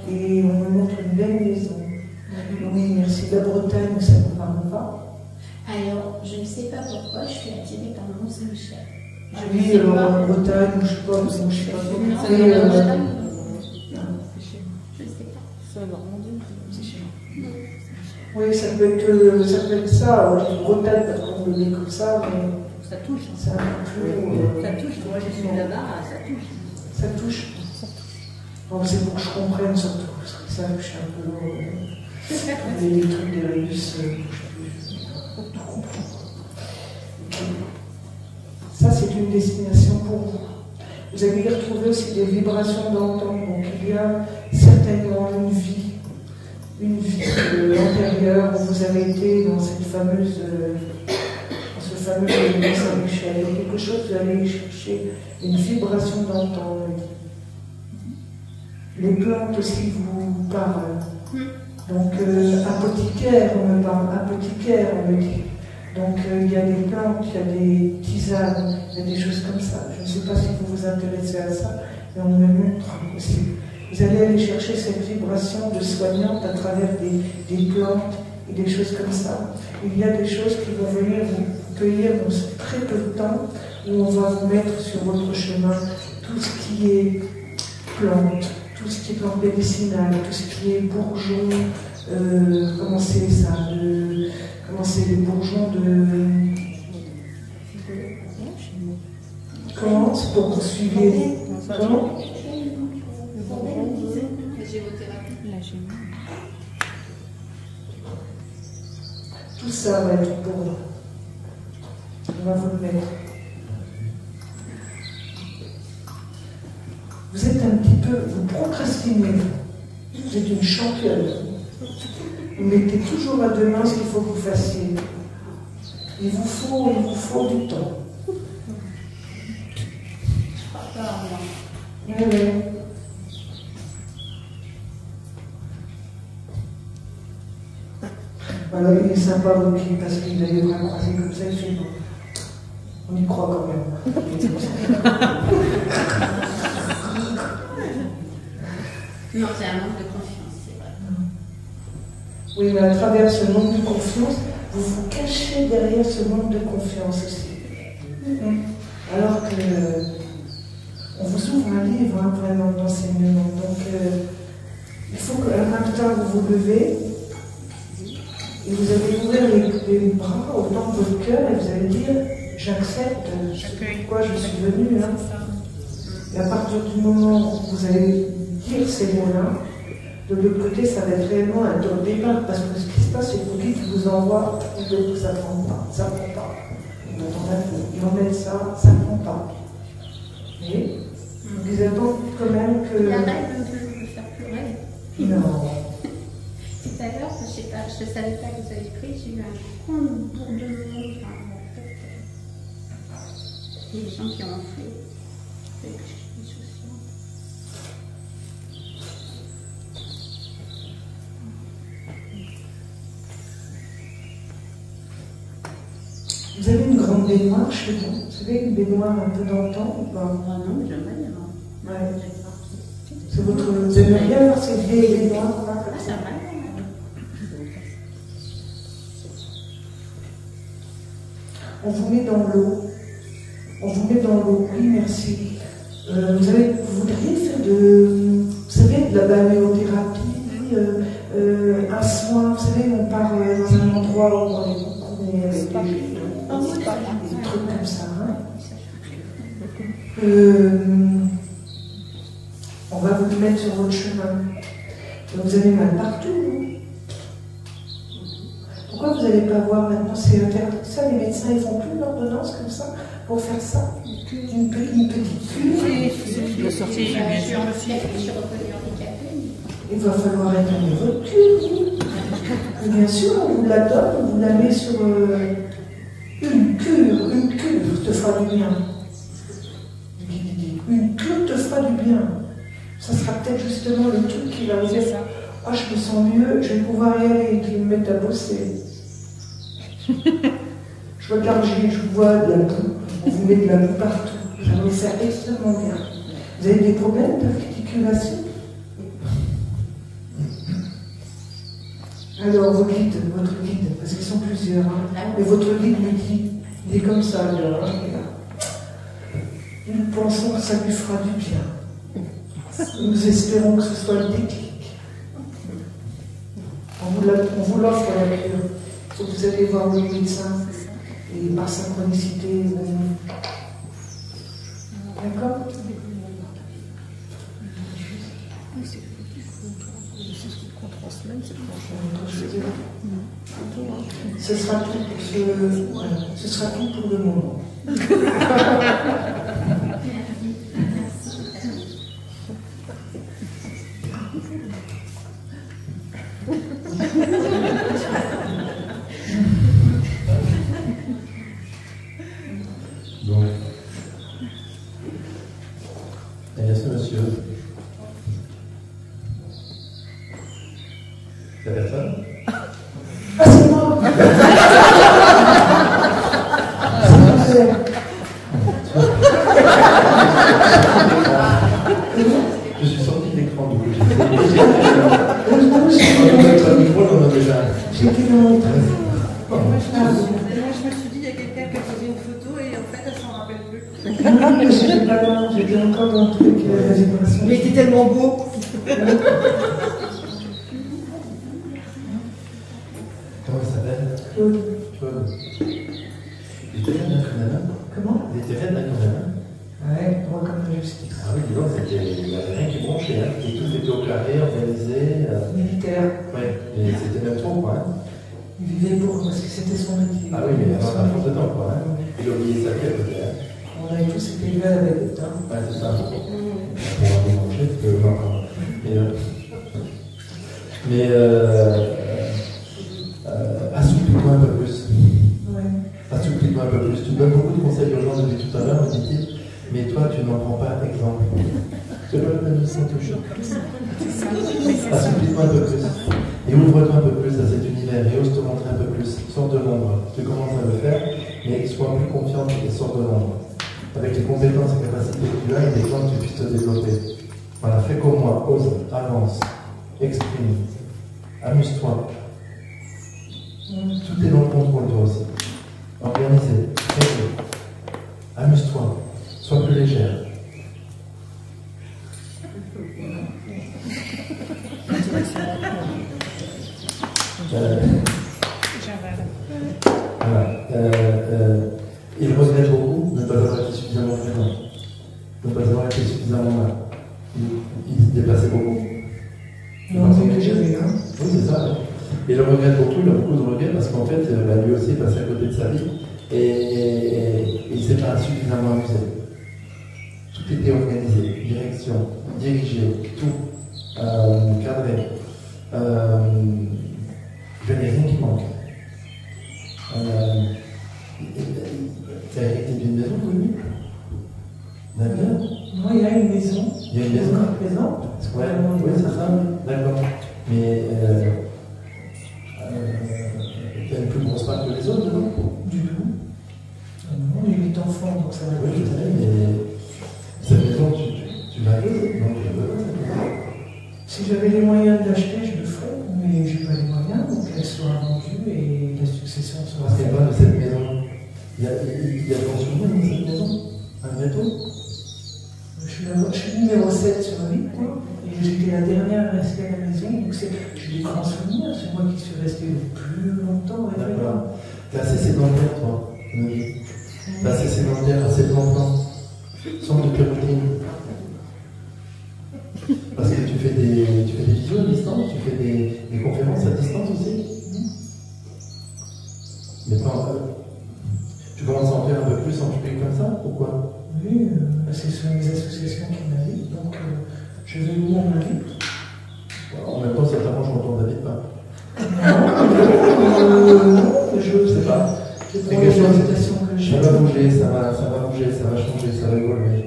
Et on me montre une belle maison. Oui, merci. La Bretagne, ça ne vous parle pas? Alors, je ne sais pas pourquoi je suis attirée par le Mont-Saint-Michel. Oui, alors en Bretagne, ou je sais pas, ou je sais pas. Non, Oui, c'est en Bretagne. Je ne sais pas. C'est en Normandie, c'est chez nous. oui, ça peut être ça. Alors, je dis Bretagne parce qu'on le dit comme ça, mais Ça touche. c'est un peu plus. Ça touche. Moi, je suis là-bas, ça touche. Ça touche. Donc c'est pour que je comprenne surtout, parce que ça, je suis un peu lourd. Les trucs des Rébus, je tout comprendre. Ok. Ça, c'est une destination pour vous. Vous allez y retrouver aussi des vibrations d'antan. Donc il y a certainement une vie antérieure où vous avez été dans cette fameuse, dans ce fameux Saint-Michel. Il y a quelque chose, vous allez y chercher une vibration d'antan. Les plantes aussi vous parlent. Donc, apothicaire, on me parle, apothicaire, on me dit. Donc, il y a des plantes, il y a des tisanes, il y a des choses comme ça. Je ne sais pas si vous vous intéressez à ça, mais on me montre aussi. Vous allez aller chercher cette vibration de soignante à travers des plantes et des choses comme ça. Il y a des choses qui vont venir vous cueillir dans très peu de temps, où on va vous mettre sur votre chemin tout ce qui est plantes. Tout ce qui est plante médicinale, tout ce qui est bourgeon, comment c'est ça, comment c'est les bourgeons de... Comment c'est pour poursuivre? Comment? La géothérapie. Tout ça va être pour vous. On va vous le mettre. Vous êtes un petit peu, vous procrastinez. Vous êtes une championne. Vous mettez toujours à demain ce qu'il faut que vous fassiez. Il vous faut du temps. Je crois pas en moi. Oui, oui. Alors, il est sympa, votre pied, parce qu'il a les bras croisés comme ça, il fait bon. On y croit quand même. Non, c'est un manque de confiance, c'est vrai. Oui, mais à travers ce manque de confiance, vous vous cachez derrière ce manque de confiance aussi. Alors que on vous ouvre un livre hein, vraiment d'enseignement. Donc il faut qu'un matin vous vous levez et vous allez ouvrir les bras autant que votre cœur et vous allez dire j'accepte pourquoi je suis venu. Hein. Et à partir du moment où vous allez dire ces mots-là, de l'autre côté, ça va être réellement un tour de départ, parce que ce qui se passe, c'est que vous dites qu'il vous envoie, vous dites que ça ne prend pas, ça ne prend pas. Ils vont mettre ça, ça ne prend pas. Et vous attendez quand même que... La règle de vous faire pleurer. Non. Tout à l'heure, je ne savais pas que vous avez pris, j'ai eu un grand bourdonnement. Enfin, en fait, il y a des gens qui ont fait. Vous avez une grande baignoire chez vous? Vous savez, une baignoire un peu dans le temps ou pas? Ah non, j'aimerais bien. Ouais. C'est votre... Vous aimez bien avoir ces vieilles baignoires là? Ah, ça va. On vous met dans l'eau. On vous met dans l'eau. Oui, merci. Vous voudriez faire vous savez, de la balnéothérapie, un soin, vous savez, on part dans un endroit où on est avec des trucs comme ça. Hein. On va vous mettre sur votre chemin. Vous avez mal partout. Pourquoi vous n'allez pas voir maintenant? C'est interdit ça, les médecins ils font plus une ordonnance comme ça pour faire ça. Une petite cure. Je suis revenue handicapée. Il va falloir étendre votre cure. Bien sûr, on vous la donne, on vous la met sur une cure te fera du bien. Une cure te fera du bien. Ça sera peut-être justement le truc qui va vous dire ah, je me sens mieux, je vais pouvoir y aller, et qui me mettent à bosser. Je vois de l'argile, je vois de la boue, on vous met de la boue partout. Ça va vous faire extrêmement bien. Vous avez des problèmes d'articulation? Alors, votre guide, parce qu'ils sont plusieurs, hein, mais votre guide me dit, il est comme ça, alors, hein, nous pensons que ça lui fera du bien. Nous espérons que ce soit le déclic. On vous l'offre la cure. Il faut que vous allez voir le médecin et par synchronicité. D'accord? Ce sera tout pour le moment. Donc, il y a ce monsieur. C'est la personne? Ah, c'est moi! Je suis sorti de l'écran du coup. Notre micro, on en a déjà. J'étais dans mon train. Moi, je me suis dit, il y a quelqu'un qui a posé une photo et en fait, elle s'en rappelle plus. Non, mais j'étais pas là, j'étais encore dans le truc la vibration. Mais il était tellement beau. Comment il s'appelle? Claude. Claude. Il était raide quand même. Comment? Il était raide quand même. Ouais, droit comme la justice. Ah oui, dis donc, il n'y avait rien qui branchait. Hein. Tout était au carré, organisé. Militaire. Ouais, et c'était même trop, quoi. Hein. Il vivait pour parce que c'était son métier. Ah oui, mais il y avait un fond dedans, quoi. Hein. Il a oublié sa clé, peut-être. On avait tous été élevés avec le temps. Ouais, c'est ça. Pour avoir mangé, parce que non. Mais assouplis-toi un peu plus. Ouais. Assouplis-toi un peu plus. Tu donnes beaucoup de conseils aux gens depuis tout à l'heure, me dit-il, mais toi, tu n'en prends pas exemple. C'est pas le même qui touche. Assouplis-toi un peu plus. Et ouvre-toi un peu plus à cet univers et ose te montrer un peu plus. Sors de l'ombre. Tu commences à le faire, mais sois plus confiante et sors de l'ombre. Avec les compétences et capacités que tu as, il est temps que tu puisses te développer. Voilà, fais comme moi, ose, avance, exprime, amuse-toi. Tout est dans le contrôle, toi aussi. Organisé, réglé. Amuse-toi. Sois plus légère. Voilà. Il regrette beaucoup de ne pas avoir été suffisamment présent, de ne pas avoir été suffisamment là. Il se déplaçait beaucoup. Non, c'est que j'avais là. Oui, c'est ça. Et il le regrette beaucoup, il a beaucoup de regrets parce qu'en fait, lui aussi est passé à côté de sa vie et il ne s'est pas suffisamment amusé. Tout était organisé, direction, dirigé, tout, cadré. Il n'y a rien qui manque. Tu as hérité d'une maison connue? D'accord. Moi, il y a une maison. Il y a une maison présente. Ouais, oui, c'est ça. D'accord. Mais tu as une plus grosse part que les autres, non? Du tout. Non, il y a 8 enfants, donc ça va. Oui, je sais, mais cette maison, tu l'as acheter? Non, je veux. Si j'avais les moyens de l'acheter, je le ferais, mais je n'ai pas les moyens, donc elle sera vendue et la succession sera faite. Pas de cette maison. Il y a ton souvenir dans cette maison? Un gâteau? Je suis numéro 7 sur 8, et j'étais la dernière à rester à la maison, donc j'ai des grands souvenirs, c'est moi qui suis resté le plus longtemps. D'accord. T'es assez sédentaire, toi, t'es assez sédentaire, assez plan-plan, sans de routine. Parce que tu fais des visios à distance, tu fais des conférences à distance aussi. Mais pas tu commences à en faire un peu plus en public comme ça? Pourquoi? Oui, c'est sur les associations qui m'invitent, donc je vais où on m'invite. En même temps, ça t'arrange quand on n'invite pas. Non, je ne sais pas. C'est quelque chose, ça va bouger, ça va bouger, ça va changer, ça va évoluer.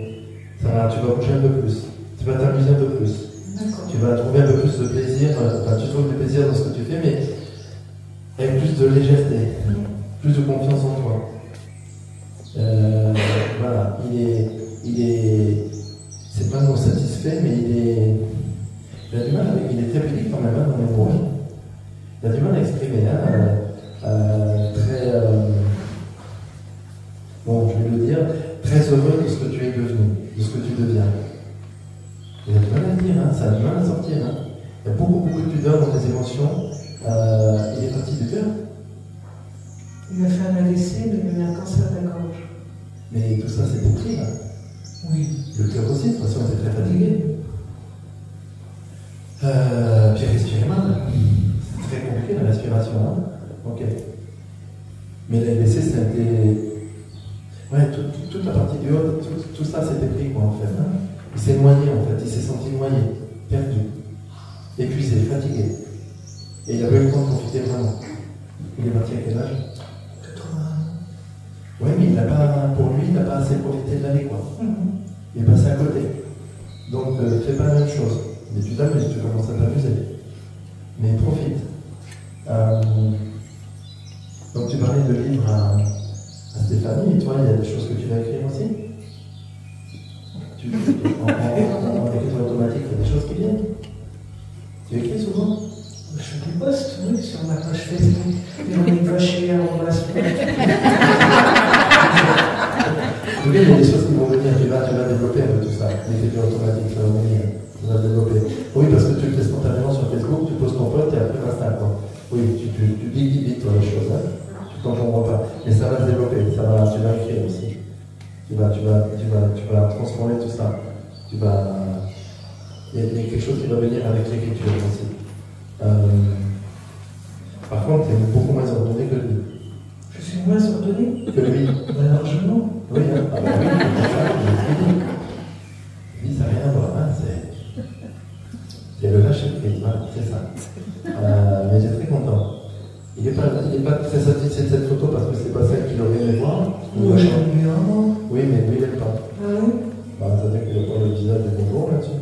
Tu vas bouger un peu plus. Tu vas t'amuser un peu plus. Tu vas trouver un peu plus de plaisir. Tu trouves du plaisir dans ce que tu fais, mais avec plus de légèreté, plus de confiance en toi. Voilà, c'est pas non satisfait, mais il a du mal avec, il est très pudique quand même dans les mots. Il a du mal à exprimer, bon, je vais le dire, très heureux de ce que tu es devenu, de ce que tu deviens. Il a du mal à le dire, ça a du mal à sortir. Il y a beaucoup de pudeur dans les émotions. Il est parti du cœur. Il a fait un AVC, mais il a eu un cancer de la gorge. Mais tout ça, c'est écrit, là. Oui. Le cœur aussi, de toute façon, il était très fatigué. Puis respirer mal. C'est très compliqué, la respiration, hein. Ok. Mais l'AVC, ça a été... Ouais, toute la partie du haut, tout ça, c'était pris, quoi, en fait. Il s'est noyé, en fait. Il s'est senti noyé, perdu, épuisé, fatigué. Et il n'a pas eu le temps de profiter vraiment. Il est parti à quel âge? Oui, mais pour lui, il n'a pas assez profité de la vie, quoi. Il est passé à côté. Donc, fais pas la même chose. Mais tu t'amuses, tu commences à t'amuser. Mais profite. Donc, tu parlais de livres à Stéphanie, et toi, il y a des choses que tu vas écrire aussi? En écriture automatique, il y a des choses qui viennent. Tu écris souvent? Je fais des posts, oui, sur ma page Facebook. Et on est fâchés en relation. En tout cas, il y a des choses qui vont venir. Tu vas développer un peu tout ça. L'écriture automatique, ça va venir. Tu vas développer. Oui, parce que tu le fais spontanément sur Facebook, tu poses ton post et après, basta, quoi. Oui, tu dis vite, toi, les choses. Tu t'en comprends pas. Mais ça va se développer. Tu vas écrire aussi. Tu vas transformer tout ça. Il y a quelque chose qui va venir avec l'écriture aussi. Par contre, tu es beaucoup moins ordonné que lui. Je suis moins ordonné que lui. Largement. Oui, oui, c'est ça, lui, ça n'a rien à voir. C'est le lâcher prise, voilà, c'est ça. Mais j'étais très content. Il n'est pas très satisfait de cette photo parce que c'est pas celle qu'il aurait aimé voir. Moi, j'aime bien. Oui, mais lui, il n'aime pas. Ah oui? Ça veut dire qu'il n'a pas le visage de bonjour là-dessus.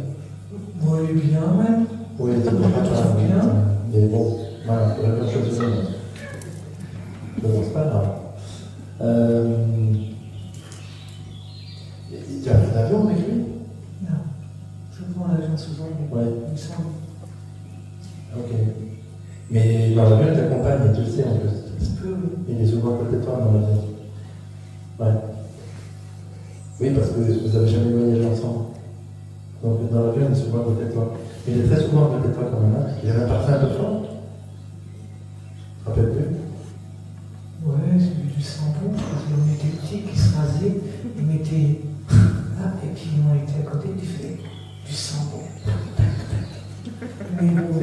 Bon, il est bien, même. Oui, il est bien. Mais bon, voilà, c'est la même chose du monde. Mais bon, c'est pas grave. Tu as pris l'avion avec lui? Non. Je prends l'avion souvent, mais il me semble. Ok. Mais dans l'avion, il t'accompagne, tu le sais en plus. Oui, parce que vous n'avez jamais voyagé ensemble. Donc dans l'avion, il est souvent à côté de toi. Il est très souvent à côté de toi quand même. Hein. Il avait un parfum un peu fort. Tu te rappelles plus? Ouais, c'est du samplon, parce qu'on était petits, qui se rasaient, ils mettaient là, et puis ils ont été à côté, ils faisaient du samplon. Mais bon, un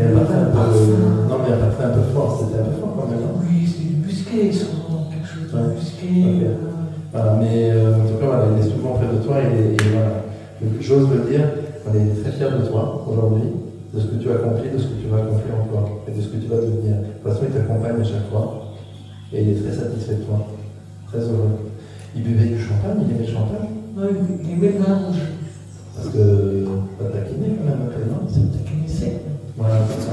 parfum non, mais un parfum un peu fort, c'était un peu fort quand même. Non? Oui, c'était du musqué, souvent, quelque chose de musqué. Okay. Voilà, mais en tout cas, voilà, il est souvent près de toi et voilà. J'ose le dire, on est très fiers de toi aujourd'hui, de ce que tu as accompli, de ce que tu vas accomplir encore et de ce que tu vas devenir. De toute façon, il t'accompagne à chaque fois et il est très satisfait de toi, très heureux. Il buvait du champagne, il aimait le champagne? Oui, il aimait le vin rouge. Parce que t'as taquiné quand même un peu, non? C'est taquiné, c'est. Voilà, c'est ça.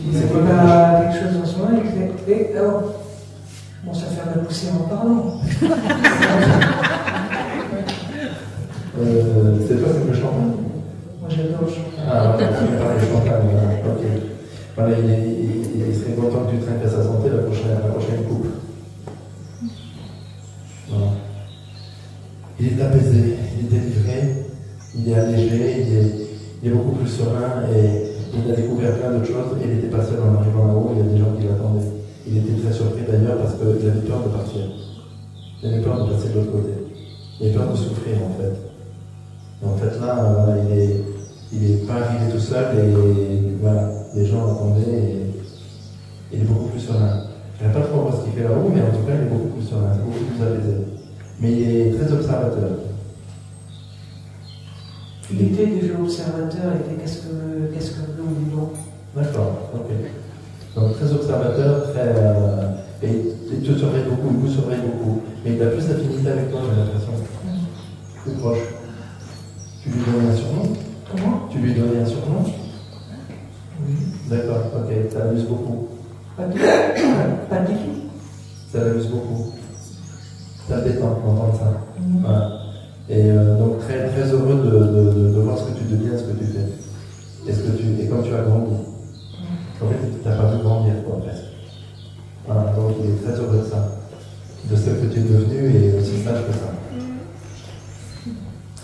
Il avait pas quelque chose en ce moment, il fait. Alors, bon, ça fait de la poussière en parlant. C'est toi qui aimes le champagne? Moi j'adore le champagne. Ah, voilà, tu me parles du champagne, voilà, ok. Voilà, il serait content que tu trinques à sa santé la prochaine coupe. Voilà. Il est apaisé, il est délivré, il est allégé, il est beaucoup plus serein et il a découvert plein d'autres choses et il n'était pas seul en arrivant là-haut, il y a des gens qui l'attendaient. Il était très surpris d'ailleurs parce qu'il avait peur de partir. Il avait peur de passer de l'autre côté. Il avait peur de souffrir en fait. Et en fait là, il est pas arrivé tout seul et voilà, les gens l'attendaient et il est beaucoup plus serein. Je ne sais pas trop voir ce qu'il fait là-haut, mais en tout cas il est beaucoup plus serein, beaucoup plus apaisé. Mais il est très observateur. Il était déjà observateur, il était qu'est-ce que bleu ou blanc. D'accord, ok. Donc très observateur, très. Et il te surveille beaucoup, il vous surveille beaucoup. Mais il a plus d'affinité avec toi, j'ai l'impression. Plus proche. Tu lui donnes un surnom? Comment? Tu lui donnes un surnom? Oui. D'accord, ok, ça l'amuse beaucoup. Pas du tout. Ça l'amuse beaucoup. Ça détend d'entendre ça. Voilà. Et donc très, très heureux de voir ce que tu deviens, ce que tu fais. Et comme tu as grandi. En fait, tu n'as pas vu grandir, quoi, presque. Voilà, donc il est très heureux de ça. De ce que tu es devenu et aussi sage que ça.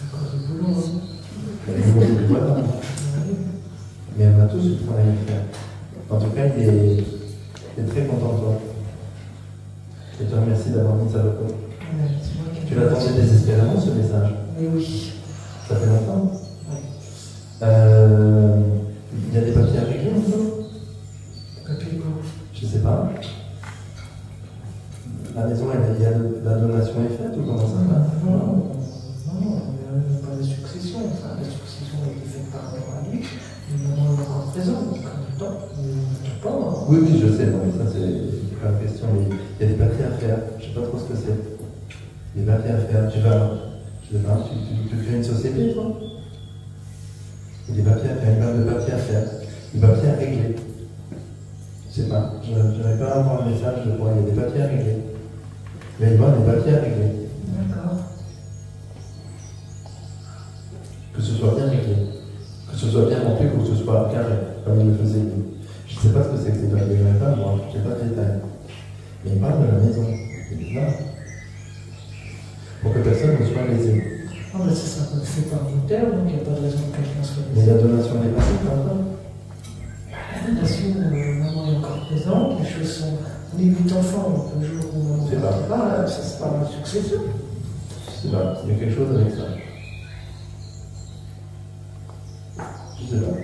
Encore du boulot, hein. Mais on a tous du travail à faire. En tout cas, il est très content de toi. Et te remercie d'avoir mis ça de côté. Tu l'attendais désespérément, ce message? Oui. Ça fait longtemps? Oui. Il y a des papiers à régler encore? Papier quoi? Je ne sais pas. La maison, la donation est faite ou comment ça va? Non, il n'y a pas de succession. Enfin, la succession a été faite par rapport à lui. Mais maintenant, il est encore présent. Donc, en même temps, pas. Hein. Oui, je sais. Non, mais ça, c'est pas une question. Mais il y a des papiers à faire. Je ne sais pas trop ce que c'est. Des papiers à faire. Tu crées une société, toi? Il y a des papiers à faire, une barre de papiers à faire. Des papiers à régler. Je ne sais pas. Je n'arrive pas à avoir un message de quoi. Il y a des papiers à régler. Mais il y a des papiers à régler. D'accord. Que ce soit bien réglé. Que ce soit bien rempli ou que ce soit carré, comme il le faisait lui. Je ne sais pas ce que c'est que ces papiers. Je n'ai pas, moi. Je n'ai pas de détails. Mais il parle de la maison. C'est bizarre. Pour que personne ne soit lésé. Ah, mais ça sera fait par notaire, donc il n'y a pas de raison que quelqu'un soit Mais lésé. la donation n'est pas faite encore. La donation, maman est encore présente, les choses sont. On est 8 enfants, donc le jour où maman C'est ne pas. pas, ça sera une succession. Je sais pas, il y a quelque chose avec ça. Je sais pas.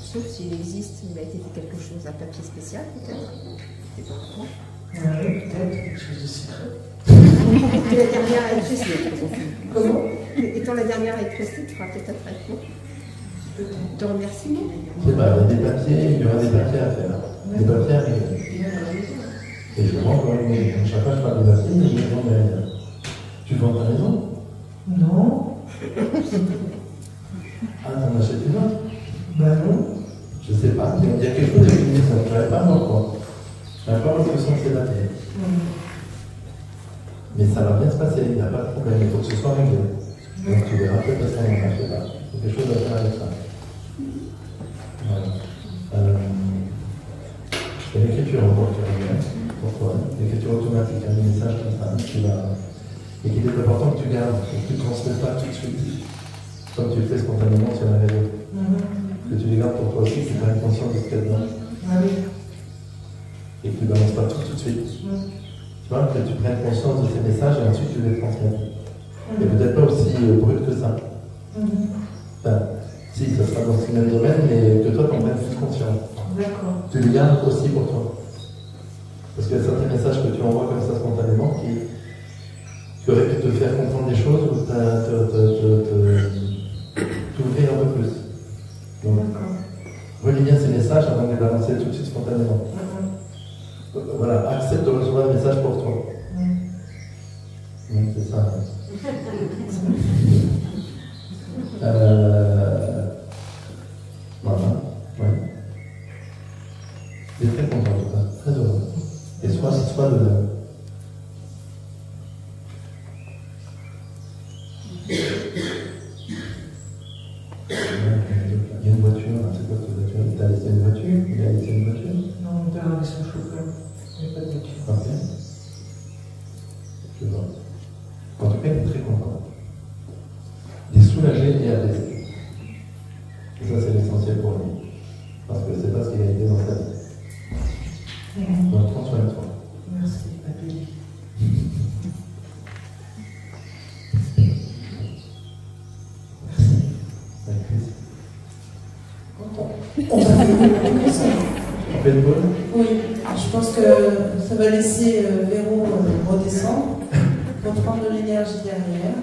Sauf s'il existe, il a été fait quelque chose, un papier spécial peut-être. C'est pas comment. Oui, peut-être, quelque chose de secret. Et la dernière à être restée, Comment? étant la dernière à être restée, tu feras peut-être un traitement de remerciement. Je sais pas, il y aura des papiers à faire. Des papiers à régler. Et je vends encore une maison. Chaque fois que je parle de papiers, je vends derrière. Tu vends ta maison? Non. Ah, t'en achètes une autre? Ben non. Je sais pas, il y a quelque chose avec une maison. Je n'arrive pas à voir quoi. Je n'arrive pas à voir ce que sont ces papiers. Mais ça va bien se passer, il n'y a pas de problème, il faut que ce soit réglé. Donc tu verras peut-être à ce moment-là, je ne sais pas. Il y a quelque chose à faire avec ça. Voilà. Il y a l'écriture encore qui revient. Pourquoi? L'écriture automatique, un message comme ça, Et qu'il est important que tu gardes, que tu ne transmettes pas tout de suite, comme tu le fais spontanément sur la réseau. Que tu les gardes pour toi aussi, que tu prennes conscience de ce qu'il y a dedans. Ah oui. Et que tu ne balances pas tout de suite. Tu vois, que tu prennes conscience de ces messages et ensuite tu les transmets. Et peut-être pas aussi brut que ça. Enfin, si, ça sera dans ce même domaine, mais que toi tu en prennes plus conscience. D'accord. Tu les gardes aussi pour toi. Parce qu'il y a certains messages que tu envoies comme ça spontanément qui auraient pu te faire comprendre des choses ou t'ouvrir un peu plus. Donc, relis bien ces messages avant de les balancer tout de suite spontanément. Voilà, accepte de recevoir un message pour toi. C'est ça. Voilà. Ouais. Je suis très content en tout cas, très heureux. Et sois de même. Il y a une voiture, c'est quoi cette voiture? Il t'a laissé une voiture? Il a laissé une voiture? Non, mon père a laissé un chauffeur. Il n'y a pas de voiture. Ok. Je vois. En tout cas, il est très content. Il est soulagé et apaisé. Et ça, c'est l'essentiel pour lui. Parce que c'est pas ce qu'il a été dans sa vie. Donc, prends soin de toi. Merci, papy. Avec plaisir. On va faire une pause. On fait une pause? Oui, je pense que ça va laisser Véro redescendre pour prendre de l'énergie derrière.